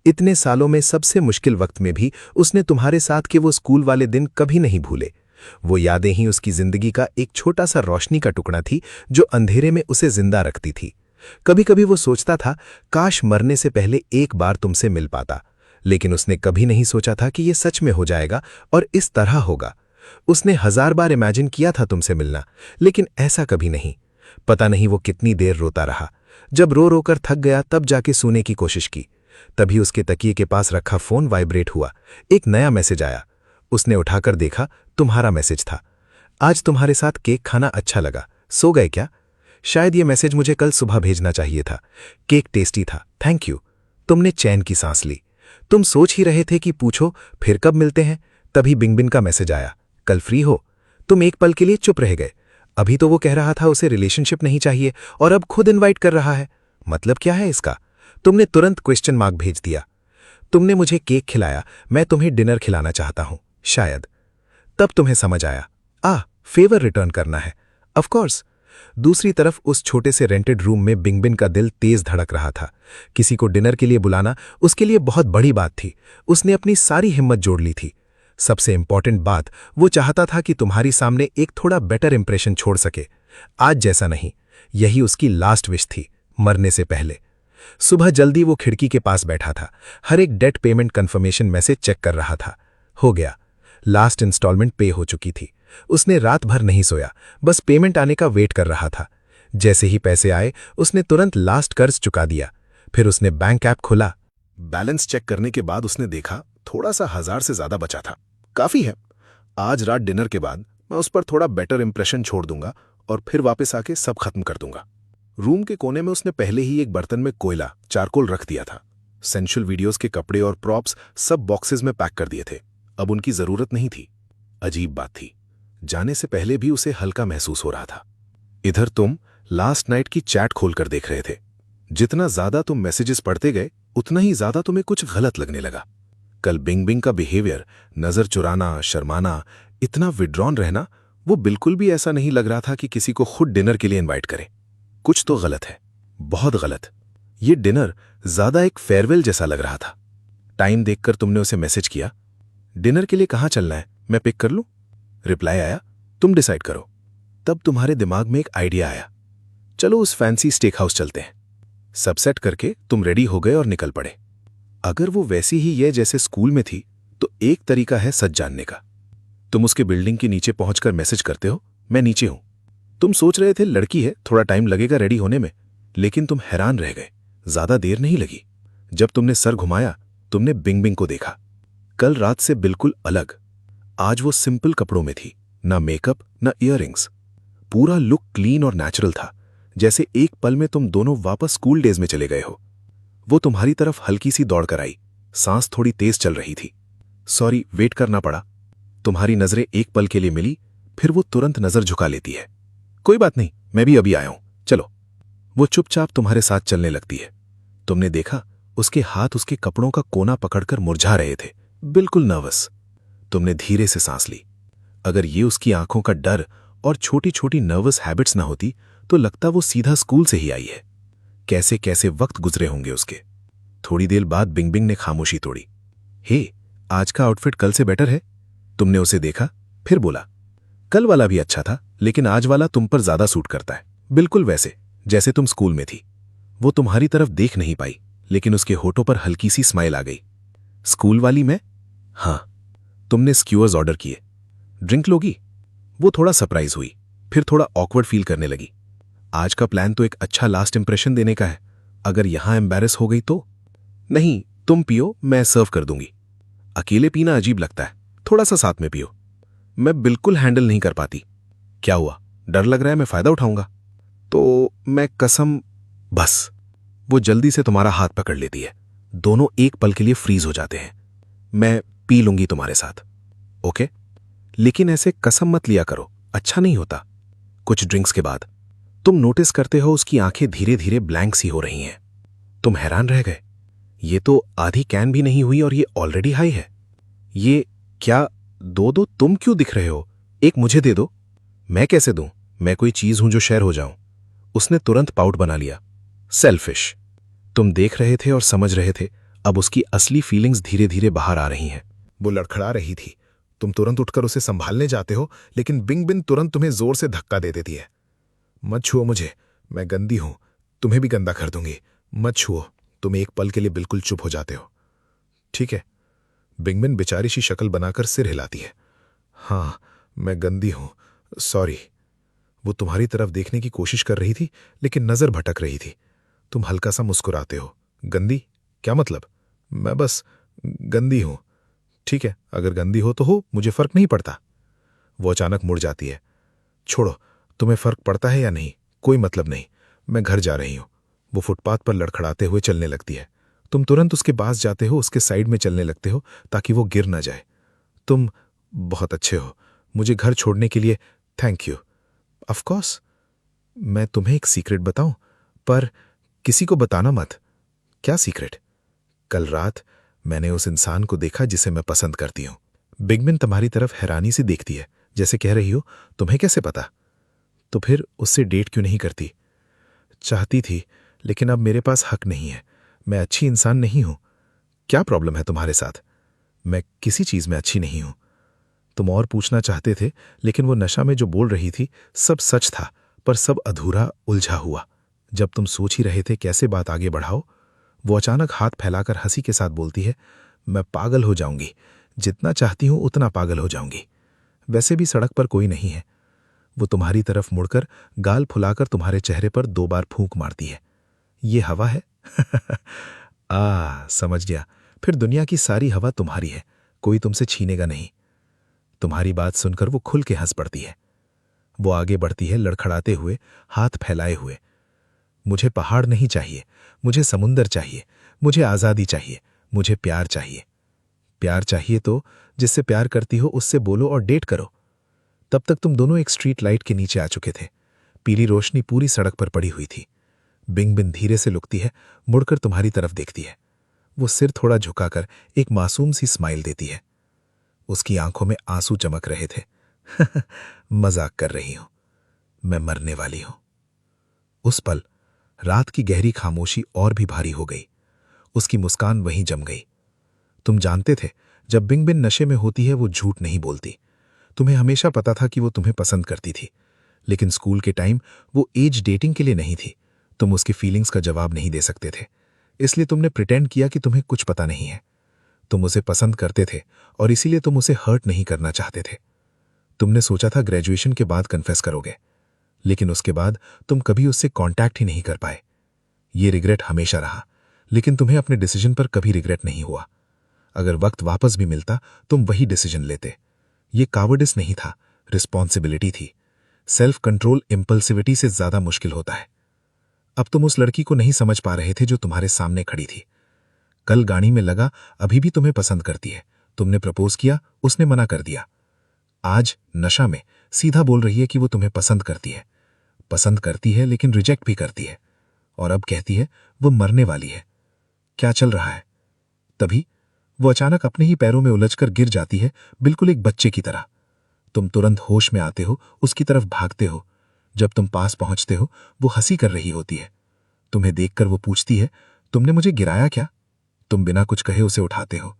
इतने सालों में सबसे मुश्किल वक्त में भी उसने तुम्हारे साथ के वो स्कूल वाले दिन कभी नहीं भूले। वो यादें ही उसकी जिंदगी का एक छोटा सा रोशनी का टुकड़ा थी जो अंधेरे में उसे जिंदा रखती थी। कभी कभी वो सोचता था काश मरने से पहले एक बार तुमसे मिल पाता, लेकिन उसने कभी नहीं सोचा था कि ये सच में हो जाएगा और इस तरह होगा। उसने 1000 बार इमेजिन किया था तुमसे मिलना, लेकिन ऐसा कभी नहीं। पता नहीं वो कितनी देर रोता रहा। जब रो रोकर थक गया तब जाके सोने की कोशिश की। तभी उसके तकिए के पास रखा फोन वाइब्रेट हुआ। एक नया मैसेज आया। उसने उठाकर देखा, तुम्हारा मैसेज था। आज तुम्हारे साथ केक खाना अच्छा लगा, सो गए क्या? शायद ये मैसेज मुझे कल सुबह भेजना चाहिए था। केक टेस्टी था, थैंक यू। तुमने चैन की सांस ली। तुम सोच ही रहे थे कि पूछो फिर कब मिलते हैं, तभी बिंगबिन का मैसेज आया, कल फ्री हो? तुम एक पल के लिए चुप रह गए। अभी तो वो कह रहा था उसे रिलेशनशिप नहीं चाहिए और अब खुद इनवाइट कर रहा है। मतलब क्या है इसका? तुमने तुरंत क्वेश्चन मार्क भेज दिया। तुमने मुझे केक खिलाया, मैं तुम्हें डिनर खिलाना चाहता हूं, शायद। तब तुम्हें समझ आया, फेवर रिटर्न करना है। Of course. दूसरी तरफ उस छोटे से रेंटेड रूम में बिंगबिन का दिल तेज धड़क रहा था। किसी को डिनर के लिए बुलाना उसके लिए बहुत बड़ी बात थी। उसने अपनी सारी हिम्मत जोड़ ली थी। सबसे इंपॉर्टेंट बात, वो चाहता था कि तुम्हारी सामने एक थोड़ा बेटर इंप्रेशन छोड़ सके। आज जैसा नहीं, यही उसकी लास्ट विश थी, मरने से पहले। सुबह जल्दी वो खिड़की के पास बैठा था, हर एक date payment confirmation message check कर रहा था। हो गया, लास्ट इंस्टॉलमेंट पे हो चुकी थी। उसने रात भर नहीं सोया, बस पेमेंट आने का वेट कर रहा था। जैसे ही पैसे आए उसने तुरंत लास्ट कर्ज चुका दिया। फिर उसने बैंक ऐप खोला। बैलेंस चेक करने के बाद उसने देखा थोड़ा सा 1000 से ज्यादा बचा था। काफी है। आज रात डिनर के बाद मैं उस पर थोड़ा बेटर इंप्रेशन छोड़ दूंगा और फिर वापस आके सब खत्म कर दूंगा। रूम के कोने में उसने पहले ही एक बर्तन में कोयला, चारकोल रख दिया था। सेंशुअल वीडियोस के कपड़े और प्रॉप्स सब बॉक्सेस में पैक कर दिए थे। अब उनकी जरूरत नहीं थी। अजीब बात थी, जाने से पहले भी उसे हल्का महसूस हो रहा था। इधर तुम लास्ट नाइट की चैट खोलकर देख रहे थे। जितना ज्यादा तुम मैसेजेस पढ़ते गए उतना ही ज्यादा तुम्हें कुछ गलत लगने लगा। कल बिंगबिंग का बिहेवियर, नजर चुराना, शर्माना, इतना विड्रॉन रहना, वो बिल्कुल भी ऐसा नहीं लग रहा था कि किसी को खुद डिनर के लिए इनवाइट करे। कुछ तो गलत है, बहुत गलत। ये डिनर ज्यादा एक फेयरवेल जैसा लग रहा था। टाइम देखकर तुमने उसे मैसेज किया, डिनर के लिए कहाँ चलना है, मैं पिक कर लूं? रिप्लाई आया, तुम डिसाइड करो। तब तुम्हारे दिमाग में एक आइडिया आया, चलो उस फैंसी स्टेक हाउस चलते हैं। सब सेट करके तुम रेडी हो गए और निकल पड़े। अगर वो वैसी ही है जैसे स्कूल में थी तो एक तरीका है सच जानने का। तुम उसके बिल्डिंग के नीचे पहुंचकर मैसेज करते हो, मैं नीचे हूं। तुम सोच रहे थे लड़की है, थोड़ा टाइम लगेगा रेडी होने में, लेकिन तुम हैरान रह गए, ज्यादा देर नहीं लगी। जब तुमने सर घुमाया तुमने बिंगबिंग को देखा। कल रात से बिल्कुल अलग। आज वो सिंपल कपड़ों में थी, ना मेकअप ना इयररिंग्स। पूरा लुक क्लीन और नेचुरल था, जैसे एक पल में तुम दोनों वापस स्कूल डेज में चले गए हो। वो तुम्हारी तरफ हल्की सी दौड़कर आई, सांस थोड़ी तेज चल रही थी। सॉरी, वेट करना पड़ा। तुम्हारी नजरें एक पल के लिए मिली, फिर वो तुरंत नजर झुका लेती है। कोई बात नहीं, मैं भी अभी आया हूं, चलो। वो चुपचाप तुम्हारे साथ चलने लगती है। तुमने देखा उसके हाथ उसके कपड़ों का कोना पकड़कर मुरझा रहे थे, बिल्कुल नर्वस। तुमने धीरे से सांस ली। अगर ये उसकी आंखों का डर और छोटी छोटी नर्वस हैबिट्स ना होती तो लगता वो सीधा स्कूल से ही आई है। कैसे कैसे वक्त गुजरे होंगे उसके। थोड़ी देर बाद बिंगबिंग ने खामोशी तोड़ी। हे, आज का आउटफिट कल से बेटर है। तुमने उसे देखा, फिर बोला, कल वाला भी अच्छा था, लेकिन आज वाला तुम पर ज्यादा सूट करता है। बिल्कुल वैसे जैसे तुम स्कूल में थी। वो तुम्हारी तरफ देख नहीं पाई, लेकिन उसके होठों पर हल्की सी स्माइल आ गई। स्कूल वाली मैं? हाँ। तुमने स्क्यूअर्स ऑर्डर किए। ड्रिंक लोगी? वो थोड़ा सरप्राइज हुई, फिर थोड़ा ऑकवर्ड फील करने लगी। आज का प्लान तो एक अच्छा लास्ट इंप्रेशन देने का है। अगर यहां एम्बैरेस हो गई तो? नहीं, तुम पियो, मैं सर्व कर दूंगी। अकेले पीना अजीब लगता है, थोड़ा सा साथ में पियो। मैं बिल्कुल हैंडल नहीं कर पाती। क्या हुआ, डर लग रहा है मैं फायदा उठाऊंगा? तो मैं कसम। बस, वो जल्दी से तुम्हारा हाथ पकड़ लेती है। दोनों एक पल के लिए फ्रीज हो जाते हैं। मैं पी लूंगी तुम्हारे साथ, ओके? लेकिन ऐसे कसम मत लिया करो, अच्छा नहीं होता। कुछ ड्रिंक्स के बाद तुम नोटिस करते हो उसकी आंखें धीरे धीरे ब्लैंक सी हो रही हैं। तुम हैरान रह गए। ये तो आधी कैन भी नहीं हुई और ये ऑलरेडी हाई है। ये क्या? दो दो, तुम क्यों दिख रहे हो? एक मुझे दे दो। मैं कैसे दूं? मैं कोई चीज हूं जो शेयर हो जाऊं? उसने तुरंत पाउट बना लिया। सेल्फिश। तुम देख रहे थे और समझ रहे थे, अब उसकी असली फीलिंग्स धीरे धीरे बाहर आ रही हैं। वो लड़खड़ा रही थी। तुम तुरंत उठकर उसे संभालने जाते हो, लेकिन बिंग बिन तुरंत तुम्हें जोर से धक्का दे देती है। मत छुओ मुझे, मैं गंदी हूं, तुम्हें भी गंदा कर दूंगी। मत छुओ। तुम एक पल के लिए बिल्कुल चुप हो जाते हो। ठीक है। बिंग बिन बेचारी सी शक्ल बनाकर सिर हिलाती है। हाँ, मैं गंदी हूं, सॉरी। वो तुम्हारी तरफ देखने की कोशिश कर रही थी, लेकिन नजर भटक रही थी। तुम हल्का सा मुस्कुराते हो। गंदी? क्या मतलब? मैं बस गंदी हूं। ठीक है, अगर गंदी हो तो हो, मुझे फर्क नहीं पड़ता। वो अचानक मुड़ जाती है। छोड़ो, तुम्हें फर्क पड़ता है या नहीं, कोई मतलब नहीं, मैं घर जा रही हूं। वो फुटपाथ पर लड़खड़ाते हुए चलने लगती है। तुम तुरंत उसके पास जाते हो, उसके साइड में चलने लगते हो ताकि वो गिर ना जाए। तुम बहुत अच्छे हो, मुझे घर छोड़ने के लिए थैंक यू। Of course. मैं तुम्हें एक सीक्रेट बताऊं, पर किसी को बताना मत। क्या सीक्रेट? कल रात मैंने उस इंसान को देखा जिसे मैं पसंद करती हूं। बिगमिन तुम्हारी तरफ हैरानी से देखती है, जैसे कह रही हो, तुम्हें कैसे पता? तो फिर उससे डेट क्यों नहीं करती? चाहती थी, लेकिन अब मेरे पास हक नहीं है। मैं अच्छी इंसान नहीं हूं। क्या प्रॉब्लम है तुम्हारे साथ? मैं किसी चीज में अच्छी नहीं हूं। तुम और पूछना चाहते थे, लेकिन वो नशा में जो बोल रही थी सब सच था, पर सब अधूरा, उलझा हुआ। जब तुम सोच ही रहे थे कैसे बात आगे बढ़ाओ, वो अचानक हाथ फैलाकर हंसी के साथ बोलती है, मैं पागल हो जाऊंगी, जितना चाहती हूं उतना पागल हो जाऊंगी। वैसे भी सड़क पर कोई नहीं है। वो तुम्हारी तरफ मुड़कर गाल फुलाकर तुम्हारे चेहरे पर 2 बार फूंक मारती है। ये हवा है? समझ गया। फिर दुनिया की सारी हवा तुम्हारी है, कोई तुमसे छीनेगा नहीं। तुम्हारी बात सुनकर वो खुल के हंस पड़ती है। वो आगे बढ़ती है, लड़खड़ाते हुए, हाथ फैलाए हुए। मुझे पहाड़ नहीं चाहिए, मुझे समुंदर चाहिए, मुझे आजादी चाहिए, मुझे प्यार चाहिए। प्यार चाहिए तो जिससे प्यार करती हो उससे बोलो और डेट करो। तब तक तुम दोनों एक स्ट्रीट लाइट के नीचे आ चुके थे। पीली रोशनी पूरी सड़क पर पड़ी हुई थी। बिंग बिन धीरे से लुकती है, मुड़कर तुम्हारी तरफ देखती है। वो सिर थोड़ा झुकाकर एक मासूम सी स्माइल देती है। उसकी आंखों में आंसू चमक रहे थे। मजाक कर रही हूं, मैं मरने वाली हूं। उस पल रात की गहरी खामोशी और भी भारी हो गई। उसकी मुस्कान वहीं जम गई। तुम जानते थे, जब बिंग बिन नशे में होती है वो झूठ नहीं बोलती। तुम्हें हमेशा पता था कि वो तुम्हें पसंद करती थी, लेकिन स्कूल के टाइम वो एज डेटिंग के लिए नहीं थी। तुम उसकी फीलिंग्स का जवाब नहीं दे सकते थे, इसलिए तुमने प्रिटेंड किया कि तुम्हें कुछ पता नहीं है। तुम उसे पसंद करते थे और इसीलिए तुम उसे हर्ट नहीं करना चाहते थे। तुमने सोचा था ग्रेजुएशन के बाद कन्फेस करोगे, लेकिन उसके बाद तुम कभी उससे कांटेक्ट ही नहीं कर पाए। ये रिग्रेट हमेशा रहा, लेकिन तुम्हें अपने डिसीजन पर कभी रिग्रेट नहीं हुआ। अगर वक्त वापस भी मिलता तुम वही डिसीजन लेते। ये कावर्डिस नहीं था, रिस्पॉन्सिबिलिटी थी। सेल्फ कंट्रोल इम्पल्सिविटी से ज्यादा मुश्किल होता है। अब तुम उस लड़की को नहीं समझ पा रहे थे जो तुम्हारे सामने खड़ी थी। कल गाड़ी में लगा अभी भी तुम्हें पसंद करती है। तुमने प्रपोज किया, उसने मना कर दिया। आज नशा में सीधा बोल रही है कि वो तुम्हें पसंद करती है लेकिन रिजेक्ट भी करती है। और अब कहती है वो मरने वाली है। क्या चल रहा है? तभी वो अचानक अपने ही पैरों में उलझकर गिर जाती है, बिल्कुल एक बच्चे की तरह। तुम तुरंत होश में आते हो, उसकी तरफ भागते हो। जब तुम पास पहुंचते हो वो हंसी कर रही होती है। तुम्हें देखकर वो पूछती है, तुमने मुझे गिराया क्या? तुम बिना कुछ कहे उसे उठाते हो।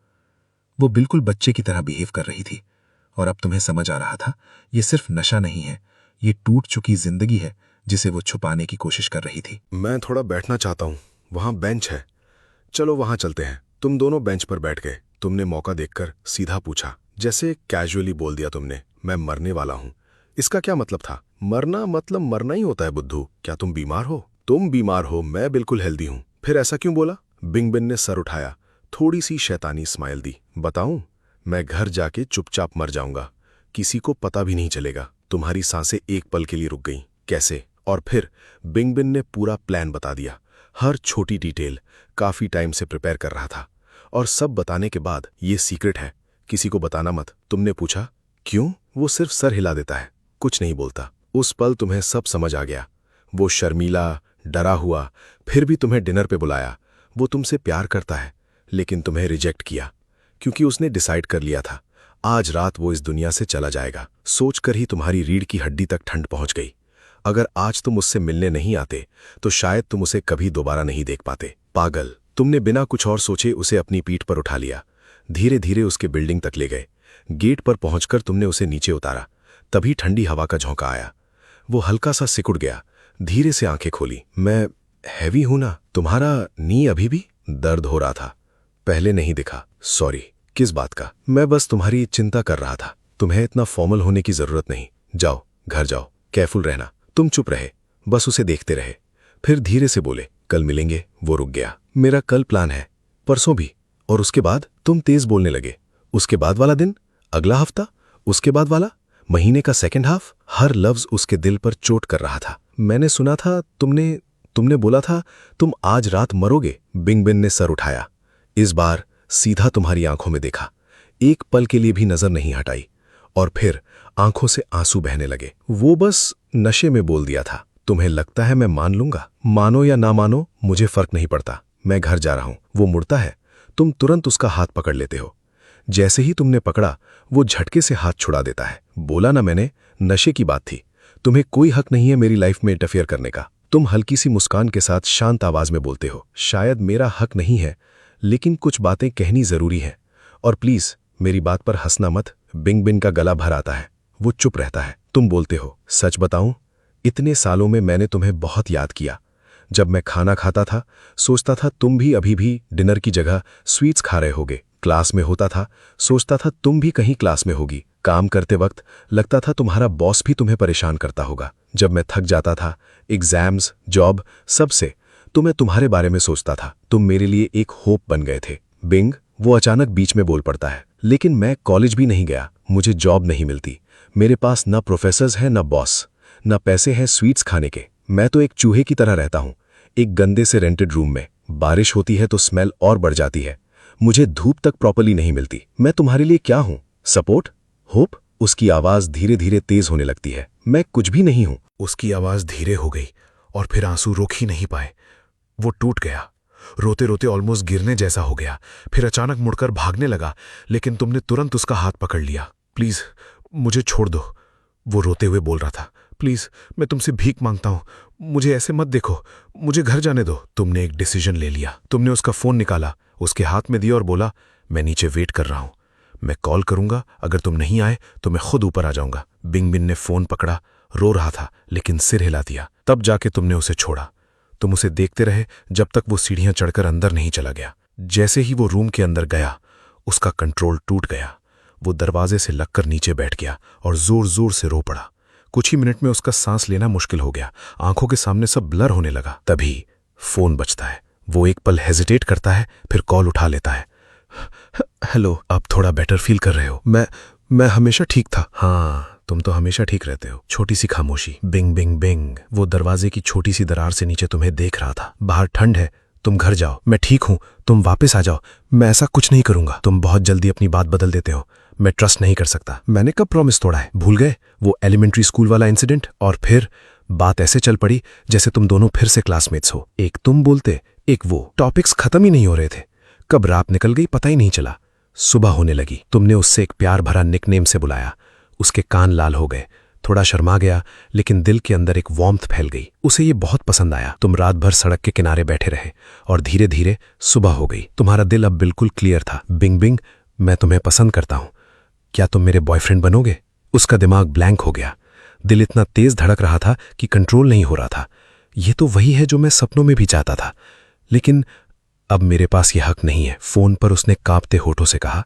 वो बिल्कुल बच्चे की तरह बिहेव कर रही थी। और अब तुम्हें समझ आ रहा था, ये सिर्फ नशा नहीं है, ये टूट चुकी जिंदगी है जिसे वो छुपाने की कोशिश कर रही थी। मैं थोड़ा बैठना चाहता हूँ, वहां बेंच है, चलो वहां चलते हैं। तुम दोनों बेंच पर बैठ गए। तुमने मौका देखकर सीधा पूछा, जैसे कैजुअली बोल दिया तुमने, मैं मरने वाला हूं। इसका क्या मतलब था? मरना मतलब मरना ही होता है बुद्धू। क्या तुम बीमार हो? तुम बीमार हो, मैं बिल्कुल हेल्दी हूं। फिर ऐसा क्यों बोला? बिंगबिन ने सर उठाया, थोड़ी सी शैतानी स्माइल दी। बताऊं, मैं घर जाके चुपचाप मर जाऊंगा, किसी को पता भी नहीं चलेगा। तुम्हारी सांसें एक पल के लिए रुक गईं। कैसे? और फिर बिंगबिन ने पूरा प्लान बता दिया, हर छोटी डिटेल। काफी टाइम से प्रिपेयर कर रहा था। और सब बताने के बाद, ये सीक्रेट है, किसी को बताना मत। तुमने पूछा क्यों? वो सिर्फ सर हिला देता है, कुछ नहीं बोलता। उस पल तुम्हें सब समझ आ गया। वो शर्मीला, डरा हुआ, फिर भी तुम्हें डिनर पे बुलाया। वो तुमसे प्यार करता है, लेकिन तुम्हें रिजेक्ट किया, क्योंकि उसने डिसाइड कर लिया था आज रात वो इस दुनिया से चला जाएगा। सोचकर ही तुम्हारी रीढ़ की हड्डी तक ठंड पहुंच गई। अगर आज तुम उससे मिलने नहीं आते तो शायद तुम उसे कभी दोबारा नहीं देख पाते। पागल, तुमने बिना कुछ और सोचे उसे अपनी पीठ पर उठा लिया। धीरे धीरे उसके बिल्डिंग तक ले गए। गेट पर पहुंचकर तुमने उसे नीचे उतारा। तभी ठंडी हवा का झोंका आया। वो हल्का सा सिकुड़ गया, धीरे से आंखें खोली। मैं हैवी हूं ना? तुम्हारा नी अभी भी दर्द हो रहा था, पहले नहीं दिखा। सॉरी। किस बात का? मैं बस तुम्हारी चिंता कर रहा था। तुम्हें इतना फॉर्मल होने की जरूरत नहीं। जाओ, घर जाओ, केयरफुल रहना। तुम चुप रहे, बस उसे देखते रहे। फिर धीरे से बोले, कल मिलेंगे। वो रुक गया। मेरा कल प्लान है, परसों भी। और उसके बाद? तुम तेज बोलने लगे। उसके बाद वाला दिन, अगला हफ्ता, उसके बाद वाला महीने का सेकंड हाफ। हर लफ्ज उसके दिल पर चोट कर रहा था। मैंने सुना था तुमने बोला था तुम आज रात मरोगे। बिंगबिन ने सर उठाया, इस बार सीधा तुम्हारी आंखों में देखा। एक पल के लिए भी नजर नहीं हटाई। और फिर आंखों से आंसू बहने लगे। वो बस नशे में बोल दिया था। तुम्हें लगता है मैं मान लूंगा? मानो या ना मानो, मुझे फर्क नहीं पड़ता। मैं घर जा रहा हूं। वो मुड़ता है, तुम तुरंत उसका हाथ पकड़ लेते हो। जैसे ही तुमने पकड़ा, वो झटके से हाथ छुड़ा देता है। बोला ना मैंने, नशे की बात थी। तुम्हें कोई हक नहीं है मेरी लाइफ में इंटरफेयर करने का। तुम हल्की सी मुस्कान के साथ शांत आवाज में बोलते हो, शायद मेरा हक नहीं है, लेकिन कुछ बातें कहनी जरूरी हैं। और प्लीज मेरी बात पर हंसना मत। बिंगबिन का गला भर आता है। वो चुप रहता है। तुम बोलते हो, सच बताऊं, इतने सालों में मैंने तुम्हें बहुत याद किया। जब मैं खाना खाता था, सोचता था तुम भी अभी भी डिनर की जगह स्वीट्स खा रहे होगे। क्लास में होता था, सोचता था तुम भी कहीं क्लास में होगी। काम करते वक्त लगता था तुम्हारा बॉस भी तुम्हें परेशान करता होगा। जब मैं थक जाता था, एग्जाम्स, जॉब, सबसे, तो मैं तुम्हारे बारे में सोचता था। तुम मेरे लिए एक होप बन गए थे। बिंग, वो अचानक बीच में बोल पड़ता है, लेकिन मैं कॉलेज भी नहीं गया, मुझे जॉब नहीं मिलती। मेरे पास न प्रोफेसर्स हैं, न बॉस, न पैसे हैं स्वीट्स खाने के। मैं तो एक चूहे की तरह रहता हूं, एक गंदे से रेंटेड रूम में। बारिश होती है तो स्मेल और बढ़ जाती है। मुझे धूप तक प्रॉपर्ली नहीं मिलती। मैं तुम्हारे लिए क्या हूं? सपोर्ट? होप? उसकी आवाज धीरे धीरे तेज होने लगती है। मैं कुछ भी नहीं हूं। उसकी आवाज धीरे हो गई और फिर आंसू रोक ही नहीं पाए। वो टूट गया, रोते रोते ऑलमोस्ट गिरने जैसा हो गया। फिर अचानक मुड़कर भागने लगा, लेकिन तुमने तुरंत उसका हाथ पकड़ लिया। प्लीज मुझे छोड़ दो, वो रोते हुए बोल रहा था। प्लीज, मैं तुमसे भीख मांगता हूं, मुझे ऐसे मत देखो, मुझे घर जाने दो। तुमने एक डिसीजन ले लिया। तुमने उसका फोन निकाला, उसके हाथ में दिया और बोला, मैं नीचे वेट कर रहा हूं, मैं कॉल करूंगा, अगर तुम नहीं आए तो मैं खुद ऊपर आ जाऊंगा। बिंगबिन ने फोन पकड़ा, रो रहा था लेकिन सिर हिला दिया। तब जाके तुमने उसे छोड़ा। तुम उसे देखते रहे जब तक वो सीढ़ियां चढ़कर अंदर नहीं चला गया। जैसे ही वो रूम के अंदर गया, उसका कंट्रोल टूट गया। वो दरवाजे से लगकर नीचे बैठ गया और जोर जोर से रो पड़ा। कुछ ही मिनट में उसका सांस लेना मुश्किल हो गया। आंखों के सामने सब ब्लर होने लगा। तभी फोन बजता है। वो एक पल हेजिटेट करता है, फिर कॉल उठा लेता है। हेलो, अब थोड़ा बेटर फील कर रहे हो? मैं हमेशा ठीक था। हाँ, तुम तो हमेशा ठीक रहते हो। छोटी सी खामोशी। बिंग बिंग बिंग। वो दरवाजे की छोटी सी दरार से नीचे तुम्हें देख रहा था। बाहर ठंड है, तुम घर जाओ। मैं ठीक हूं, तुम वापस आ जाओ। मैं ऐसा कुछ नहीं करूंगा। तुम बहुत जल्दी अपनी बात बदल देते हो। मैं ट्रस्ट नहीं कर सकता। मैंने कब प्रॉमिस तोड़ा है? भूल गए वो एलिमेंट्री स्कूल वाला इंसिडेंट? और फिर बात ऐसे चल पड़ी जैसे तुम दोनों फिर से क्लासमेट्स हो। एक तुम बोलते, एक वो। टॉपिक्स खत्म ही नहीं हो रहे थे। कब रात निकल गई पता ही नहीं चला। सुबह होने लगी। तुमने उससे एक प्यार भरा निकनेम से बुलाया। उसके कान लाल हो गए, थोड़ा शर्मा गया, लेकिन दिल के अंदर एक वार्मथ फैल गई। उसे ये बहुत पसंद आया। तुम रात भर सड़क के किनारे बैठे रहे और धीरे धीरे सुबह हो गई। तुम्हारा दिल अब बिल्कुल क्लियर था। बिंग बिंग, मैं तुम्हें पसंद करता हूं, क्या तुम मेरे बॉयफ्रेंड बनोगे? उसका दिमाग ब्लैंक हो गया। दिल इतना तेज धड़क रहा था कि कंट्रोल नहीं हो रहा था। ये तो वही है जो मैं सपनों में भी चाहता था, लेकिन अब मेरे पास ये हक नहीं है। फोन पर उसने कांपते होठों से कहा,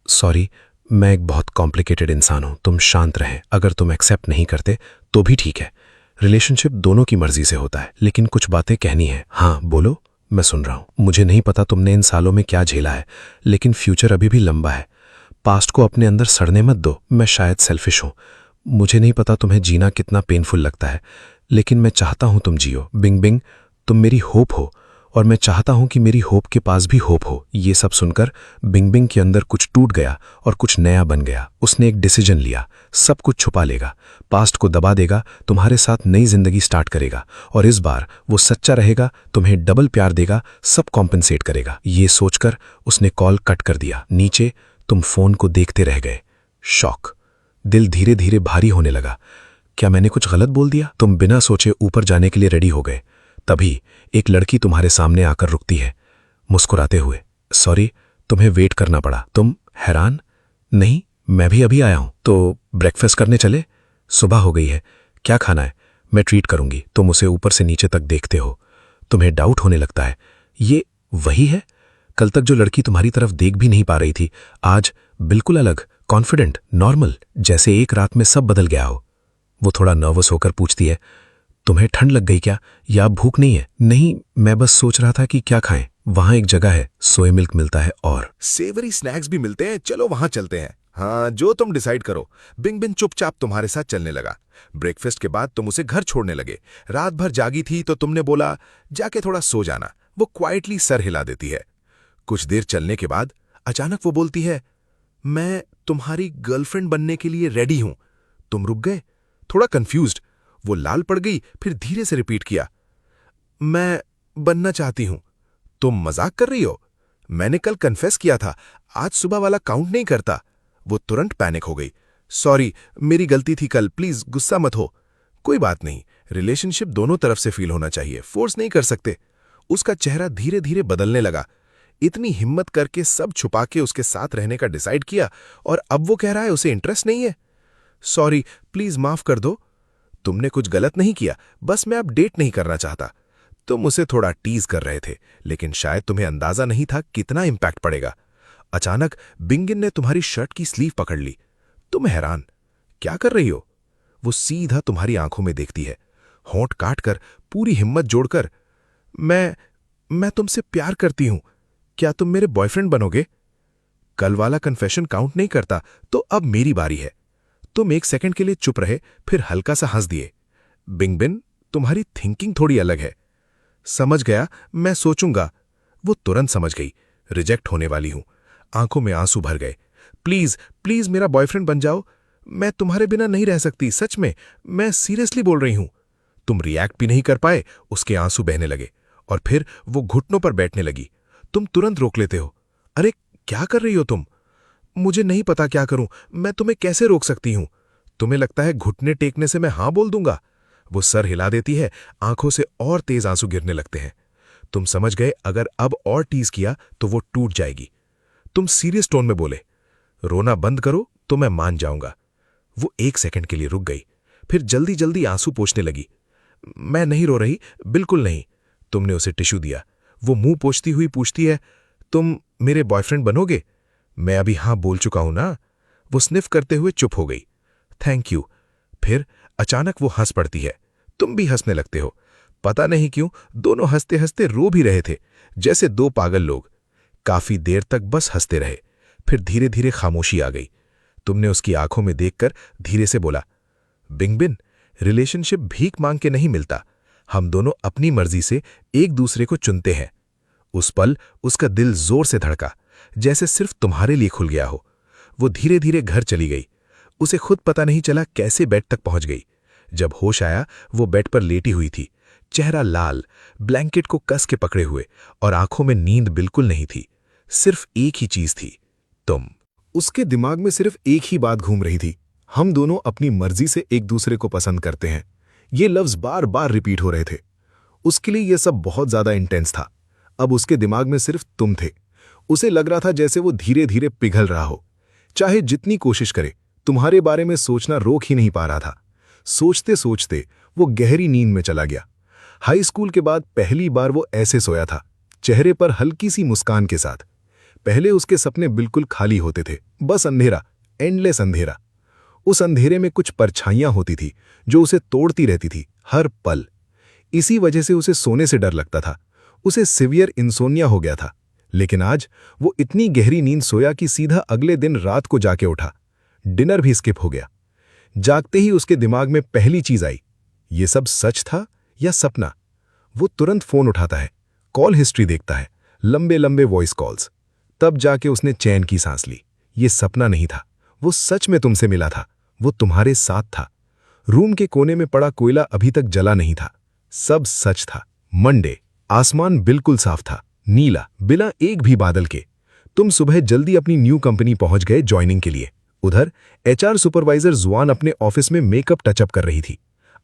सॉरी, मैं एक बहुत कॉम्प्लिकेटेड इंसान हूं, तुम शांत रहें। अगर तुम एक्सेप्ट नहीं करते तो भी ठीक है। रिलेशनशिप दोनों की मर्जी से होता है, लेकिन कुछ बातें कहनी है। हाँ बोलो, मैं सुन रहा हूं। मुझे नहीं पता तुमने इन सालों में क्या झेला है, लेकिन फ्यूचर अभी भी लंबा है। पास्ट को अपने अंदर सड़ने मत दो। मैं शायद सेल्फिश हूं, मुझे नहीं पता तुम्हें जीना कितना पेनफुल लगता है, लेकिन मैं चाहता हूं तुम जियो। बिंग बिंग, तुम मेरी होप हो और मैं चाहता हूं कि मेरी होप के पास भी होप हो। ये सब सुनकर बिंग बिंग के अंदर कुछ टूट गया और कुछ नया बन गया। उसने एक डिसीजन लिया, सब कुछ छुपा लेगा, पास्ट को दबा देगा, तुम्हारे साथ नई जिंदगी स्टार्ट करेगा, और इस बार वो सच्चा रहेगा, तुम्हें डबल प्यार देगा, सब कॉम्पेंसेट करेगा। ये सोचकर उसने कॉल कट कर दिया। नीचे तुम फोन को देखते रह गए, शॉक। दिल धीरे धीरे भारी होने लगा। क्या मैंने कुछ गलत बोल दिया? तुम बिना सोचे ऊपर जाने के लिए रेडी हो गए। तभी एक लड़की तुम्हारे सामने आकर रुकती है, मुस्कुराते हुए। सॉरी, तुम्हें वेट करना पड़ा। तुम हैरान? नहीं, मैं भी अभी आया हूं। तो ब्रेकफास्ट करने चले? सुबह हो गई है, क्या खाना है? मैं ट्रीट करूंगी। तुम उसे ऊपर से नीचे तक देखते हो, तुम्हें डाउट होने लगता है। ये वही है? कल तक जो लड़की तुम्हारी तरफ देख भी नहीं पा रही थी, आज बिल्कुल अलग, कॉन्फिडेंट, नॉर्मल, जैसे एक रात में सब बदल गया हो। वो थोड़ा नर्वस होकर पूछती है, तुम्हें ठंड लग गई क्या, या भूख नहीं है? नहीं, मैं बस सोच रहा था कि क्या खाएं। वहां एक जगह है, सोया मिल्क मिलता है और सेवरी स्नैक्स भी मिलते हैं, चलो वहां चलते हैं। हाँ, जो तुम डिसाइड करो। बिंग बिन चुपचाप तुम्हारे साथ चलने लगा। ब्रेकफास्ट के बाद तुम उसे घर छोड़ने लगे। रात भर जागी थी तो तुमने बोला जाके थोड़ा सो जाना। वो क्वाइटली सर हिला देती है। कुछ देर चलने के बाद अचानक वो बोलती है, मैं तुम्हारी गर्लफ्रेंड बनने के लिए रेडी हूं। तुम रुक गए, थोड़ा कंफ्यूज्ड। वो लाल पड़ गई, फिर धीरे से रिपीट किया, मैं बनना चाहती हूं। तुम मजाक कर रही हो? मैंने कल कन्फेस किया था, आज सुबह वाला काउंट नहीं करता। वो तुरंत पैनिक हो गई। सॉरी, मेरी गलती थी कल, प्लीज गुस्सा मत हो। कोई बात नहीं, रिलेशनशिप दोनों तरफ से फील होना चाहिए, फोर्स नहीं कर सकते। उसका चेहरा धीरे धीरे बदलने लगा। इतनी हिम्मत करके सब छुपा के उसके साथ रहने का डिसाइड किया, और अब वो कह रहा है उसे इंटरेस्ट नहीं है। सॉरी, प्लीज माफ कर दो। तुमने कुछ गलत नहीं किया, बस मैं अब डेट नहीं करना चाहता। तुम उसे थोड़ा टीज कर रहे थे, लेकिन शायद तुम्हें अंदाजा नहीं था कितना इंपैक्ट पड़ेगा। अचानक बिंगिन ने तुम्हारी शर्ट की स्लीव पकड़ ली। तुम हैरान, क्या कर रही हो? वो सीधा तुम्हारी आंखों में देखती है, होंठ काटकर, पूरी हिम्मत जोड़कर, मैं तुमसे प्यार करती हूं, क्या तुम मेरे बॉयफ्रेंड बनोगे? कल वाला कन्फेशन काउंट नहीं करता, तो अब मेरी बारी है। तुम एक सेकंड के लिए चुप रहे, फिर हल्का सा हंस दिए। बिंगबिन, तुम्हारी थिंकिंग थोड़ी अलग है। समझ गया, मैं सोचूंगा। वो तुरंत समझ गई, रिजेक्ट होने वाली हूं। आंखों में आंसू भर गए। प्लीज प्लीज मेरा बॉयफ्रेंड बन जाओ, मैं तुम्हारे बिना नहीं रह सकती, सच में, मैं सीरियसली बोल रही हूं। तुम रिएक्ट भी नहीं कर पाए, उसके आंसू बहने लगे, और फिर वो घुटनों पर बैठने लगी। तुम तुरंत रोक लेते हो। अरे क्या कर रही हो तुम? मुझे नहीं पता क्या करूं, मैं तुम्हें कैसे रोक सकती हूं? तुम्हें लगता है घुटने टेकने से मैं हां बोल दूंगा? वो सर हिला देती है, आंखों से और तेज आंसू गिरने लगते हैं। तुम समझ गए, अगर अब और टीज किया तो वो टूट जाएगी। तुम सीरियस टोन में बोले, रोना बंद करो तो मैं मान जाऊंगा। वो एक सेकंड के लिए रुक गई, फिर जल्दी जल्दी आंसू पोंछने लगी। मैं नहीं रो रही, बिल्कुल नहीं। तुमने उसे टिश्यू दिया। वो मुंह पोंछती हुई पूछती है, तुम मेरे बॉयफ्रेंड बनोगे? मैं अभी हां बोल चुका हूं ना। वो स्निफ करते हुए चुप हो गई। Thank you. फिर अचानक वो हंस पड़ती है। तुम भी हंसने लगते हो। पता नहीं क्यों दोनों हंसते हंसते रो भी रहे थे, जैसे दो पागल लोग। काफी देर तक बस हंसते रहे, फिर धीरे धीरे खामोशी आ गई। तुमने उसकी आंखों में देखकर धीरे से बोला, बिंगबिन, रिलेशनशिप भीख मांग के नहीं मिलता, हम दोनों अपनी मर्जी से एक दूसरे को चुनते हैं। उस पल उसका दिल जोर से धड़का, जैसे सिर्फ तुम्हारे लिए खुल गया हो। वो धीरे धीरे घर चली गई। उसे खुद पता नहीं चला कैसे बेड तक पहुंच गई। जब होश आया, वो बेड पर लेटी हुई थी, चेहरा लाल, ब्लैंकेट को कस के पकड़े हुए, और आंखों में नींद बिल्कुल नहीं थी। सिर्फ एक ही चीज थी, तुम। उसके दिमाग में सिर्फ एक ही बात घूम रही थी, हम दोनों अपनी मर्जी से एक दूसरे को पसंद करते हैं। ये लफ्ज बार बार रिपीट हो रहे थे। उसके लिए यह सब बहुत ज्यादा इंटेंस था। अब उसके दिमाग में सिर्फ तुम थे। उसे लग रहा था जैसे वो धीरे धीरे पिघल रहा हो। चाहे जितनी कोशिश करे, तुम्हारे बारे में सोचना रोक ही नहीं पा रहा था। सोचते सोचते वो गहरी नींद में चला गया। हाई स्कूल के बाद पहली बार वो ऐसे सोया था, चेहरे पर हल्की सी मुस्कान के साथ। पहले उसके सपने बिल्कुल खाली होते थे, बस अंधेरा, एंडलेस अंधेरा। उस अंधेरे में कुछ परछाइयां होती थी जो उसे तोड़ती रहती थी हर पल। इसी वजह से उसे सोने से डर लगता था। उसे सिवियर इंसोनिया हो गया था। लेकिन आज वो इतनी गहरी नींद सोया कि सीधा अगले दिन रात को जाके उठा। डिनर भी स्किप हो गया। जागते ही उसके दिमाग में पहली चीज आई, ये सब सच था या सपना? वो तुरंत फोन उठाता है, कॉल हिस्ट्री देखता है, लंबे लंबे वॉइस कॉल्स। तब जाके उसने चैन की सांस ली। ये सपना नहीं था, वो सच में तुमसे मिला था, वो तुम्हारे साथ था। रूम के कोने में पड़ा कोयला अभी तक जला नहीं था। सब सच था। मंडे, आसमान बिल्कुल साफ था, नीला, बिना एक भी बादल के। तुम सुबह जल्दी अपनी न्यू कंपनी पहुंच गए ज्वाइनिंग के लिए। उधर एचआर सुपरवाइजर जुआन अपने ऑफिस में मेकअप टचअप कर रही थी।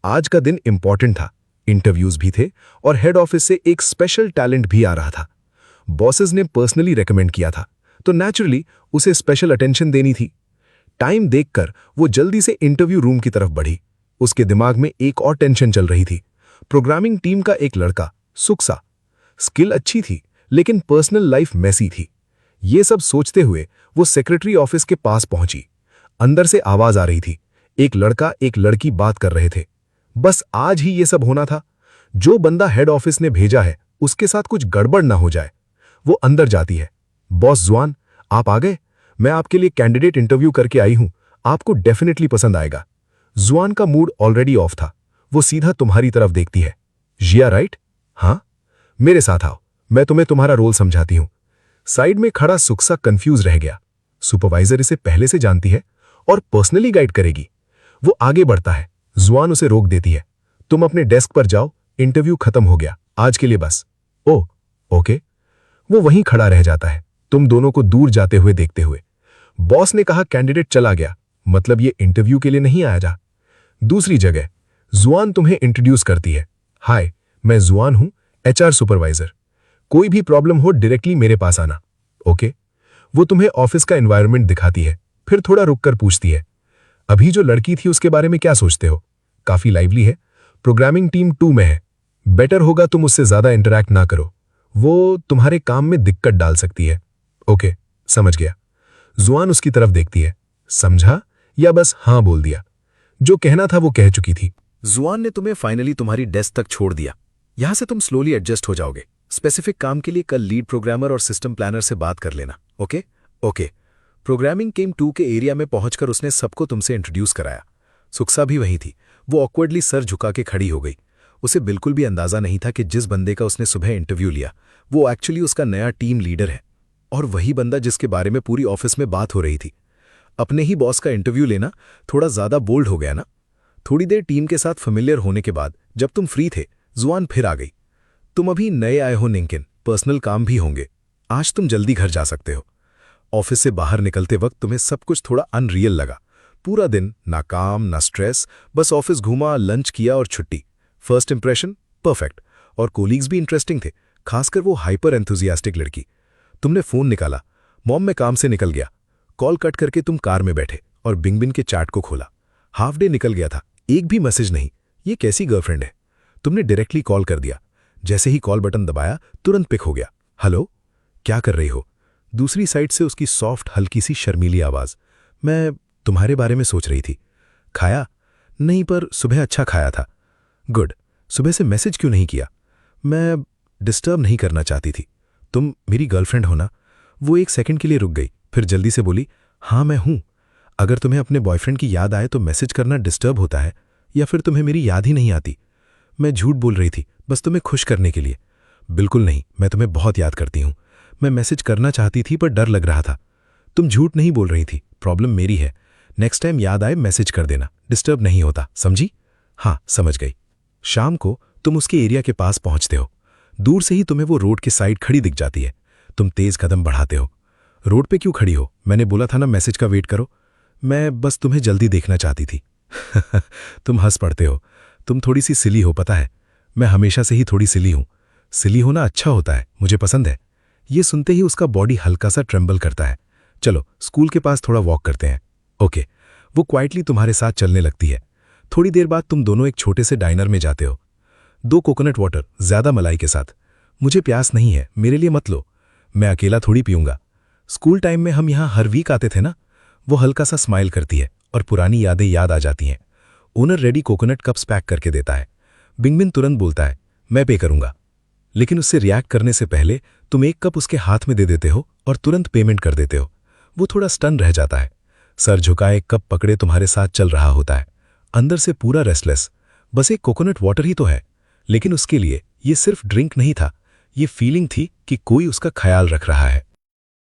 आज का दिन इंपॉर्टेंट था, इंटरव्यूज भी थे और हेड ऑफिस से एक स्पेशल टैलेंट भी आ रहा था। बॉसेस ने पर्सनली रेकमेंड किया था, तो नेचुरली उसे स्पेशल अटेंशन देनी थी। टाइम देखकर वो जल्दी से इंटरव्यू रूम की तरफ बढ़ी। उसके दिमाग में एक और टेंशन चल रही थी। प्रोग्रामिंग टीम का एक लड़का, सुक्सा। स्किल अच्छी थी, लेकिन पर्सनल लाइफ मैसी थी। ये सब सोचते हुए वो सेक्रेटरी ऑफिस के पास पहुंची। अंदर से आवाज आ रही थी, एक लड़का एक लड़की बात कर रहे थे। बस आज ही ये सब होना था। जो बंदा हेड ऑफिस ने भेजा है, उसके साथ कुछ गड़बड़ ना हो जाए। वो अंदर जाती है। बॉस जुआन, आप आ गए? मैं आपके लिए कैंडिडेट इंटरव्यू करके आई हूं, आपको डेफिनेटली पसंद आएगा। जुआन का मूड ऑलरेडी ऑफ था। वो सीधा तुम्हारी तरफ देखती है। जिया राइट? हाँ, मेरे साथ आओ, मैं तुम्हें तुम्हारा रोल समझाती हूं। साइड में खड़ा सुक्सा कंफ्यूज रह गया। सुपरवाइजर इसे पहले से जानती है और पर्सनली गाइड करेगी। वो आगे बढ़ता है। जुआन उसे रोक देती है। तुम अपने डेस्क पर जाओ, इंटरव्यू खत्म हो गया, आज के लिए बस। ओह, ओके। वो वहीं खड़ा रह जाता है, तुम दोनों को दूर जाते हुए देखते हुए। बॉस ने कहा कैंडिडेट चला गया, मतलब ये इंटरव्यू के लिए नहीं आया जा। दूसरी जगह जुआन तुम्हें इंट्रोड्यूस करती है। हाय, मैं जुआन हूं, एचआर सुपरवाइजर। कोई भी प्रॉब्लम हो डायरेक्टली मेरे पास आना, ओके? वो तुम्हें ऑफिस का एनवायरनमेंट दिखाती है, फिर थोड़ा रुककर पूछती है, अभी जो लड़की थी उसके बारे में क्या सोचते हो? काफी लाइवली है, प्रोग्रामिंग टीम 2 में है। बेटर होगा तुम उससे ज्यादा इंटरैक्ट ना करो, वो तुम्हारे काम में दिक्कत डाल सकती है। ओके, समझ गया। जुआन उसकी तरफ देखती है। समझा या बस हाँ बोल दिया? जो कहना था वो कह चुकी थी। जुआन ने तुम्हें फाइनली तुम्हारी डेस्क तक छोड़ दिया। यहां से तुम स्लोली एडजस्ट हो जाओगे। स्पेसिफिक काम के लिए कल लीड प्रोग्रामर और सिस्टम प्लानर से बात कर लेना, ओके? ओके। प्रोग्रामिंग टीम 2 के एरिया में पहुंचकर उसने सबको तुमसे इंट्रोड्यूस कराया। सुक्सा भी वहीं थी। वो ऑकवर्डली सर झुका के खड़ी हो गई। उसे बिल्कुल भी अंदाजा नहीं था कि जिस बंदे का उसने सुबह इंटरव्यू लिया वो एक्चुअली उसका नया टीम लीडर है, और वही बंदा जिसके बारे में पूरी ऑफिस में बात हो रही थी। अपने ही बॉस का इंटरव्यू लेना थोड़ा ज्यादा बोल्ड हो गया ना? थोड़ी देर टीम के साथ फेमिलियर होने के बाद जब तुम फ्री थे, जुआन फिर आ गई। तुम अभी नए आए हो निंकिन, पर्सनल काम भी होंगे। आज तुम जल्दी घर जा सकते हो। ऑफिस से बाहर निकलते वक्त तुम्हें सब कुछ थोड़ा अनरियल लगा। पूरा दिन ना काम ना स्ट्रेस, बस ऑफिस घूमा, लंच किया और छुट्टी। फर्स्ट इंप्रेशन परफेक्ट, और कोलीग्स भी इंटरेस्टिंग थे, खासकर वो हाइपर एंथुजियास्टिक लड़की। तुमने फोन निकाला, मॉम मैं काम से निकल गया। कॉल कट करके तुम कार में बैठे और बिंगबिन के चैट को खोला। हाफ डे निकल गया था, एक भी मैसेज नहीं। ये कैसी गर्लफ्रेंड है? तुमने डायरेक्टली कॉल कर दिया। जैसे ही कॉल बटन दबाया तुरंत पिक हो गया। हेलो, क्या कर रही हो? दूसरी साइड से उसकी सॉफ्ट हल्की सी शर्मीली आवाज। मैं तुम्हारे बारे में सोच रही थी। खाया? नहीं, पर सुबह अच्छा खाया था। गुड। सुबह से मैसेज क्यों नहीं किया? मैं डिस्टर्ब नहीं करना चाहती थी। तुम मेरी गर्लफ्रेंड हो ना? वो एक सेकंड के लिए रुक गई, फिर जल्दी से बोली, हाँ मैं हूं। अगर तुम्हें अपने बॉयफ्रेंड की याद आए तो मैसेज करना डिस्टर्ब होता है, या फिर तुम्हें मेरी याद ही नहीं आती? मैं झूठ बोल रही थी, बस तुम्हें खुश करने के लिए। बिल्कुल नहीं, मैं तुम्हें बहुत याद करती हूं। मैं मैसेज करना चाहती थी पर डर लग रहा था। तुम झूठ नहीं बोल रही थी, प्रॉब्लम मेरी है। नेक्स्ट टाइम याद आए मैसेज कर देना, डिस्टर्ब नहीं होता, समझी? हाँ, समझ गई। शाम को तुम उसके एरिया के पास पहुंचते हो। दूर से ही तुम्हें वो रोड के साइड खड़ी दिख जाती है। तुम तेज कदम बढ़ाते हो। रोड पे क्यों खड़ी हो? मैंने बोला था ना मैसेज का वेट करो। मैं बस तुम्हें जल्दी देखना चाहती थी। तुम हंस पड़ते हो। तुम थोड़ी सी सिली हो, पता है। मैं हमेशा से ही थोड़ी सिली हूं। सिली होना अच्छा होता है, मुझे पसंद है। ये सुनते ही उसका बॉडी हल्का सा ट्रेम्बल करता है। चलो स्कूल के पास थोड़ा वॉक करते हैं। ओके। वो क्वाइटली तुम्हारे साथ चलने लगती है। थोड़ी देर बाद तुम दोनों एक छोटे से डाइनर में जाते हो। 2 कोकोनट वाटर, ज्यादा मलाई के साथ। मुझे प्यास नहीं है, मेरे लिए मत लो, मैं अकेला थोड़ी पीऊंगा। स्कूल टाइम में हम यहाँ हर वीक आते थे ना। वो हल्का सा स्माइल करती है और पुरानी यादें याद आ जाती हैं। Owner ready coconut cups pack करके देता है। बिंगबिन तुरंत बोलता है, मैं पे करूंगा। लेकिन उससे रिएक्ट करने से पहले तुम एक कप उसके हाथ में दे देते हो और तुरंत पेमेंट कर देते हो। वो थोड़ा स्टन रह जाता है। सर झुकाए कप पकड़े तुम्हारे साथ चल रहा होता है, अंदर से पूरा रेस्टलेस। बस एक कोकोनट वाटर ही तो है, लेकिन उसके लिए ये सिर्फ ड्रिंक नहीं था, ये फीलिंग थी कि कोई उसका ख्याल रख रहा है।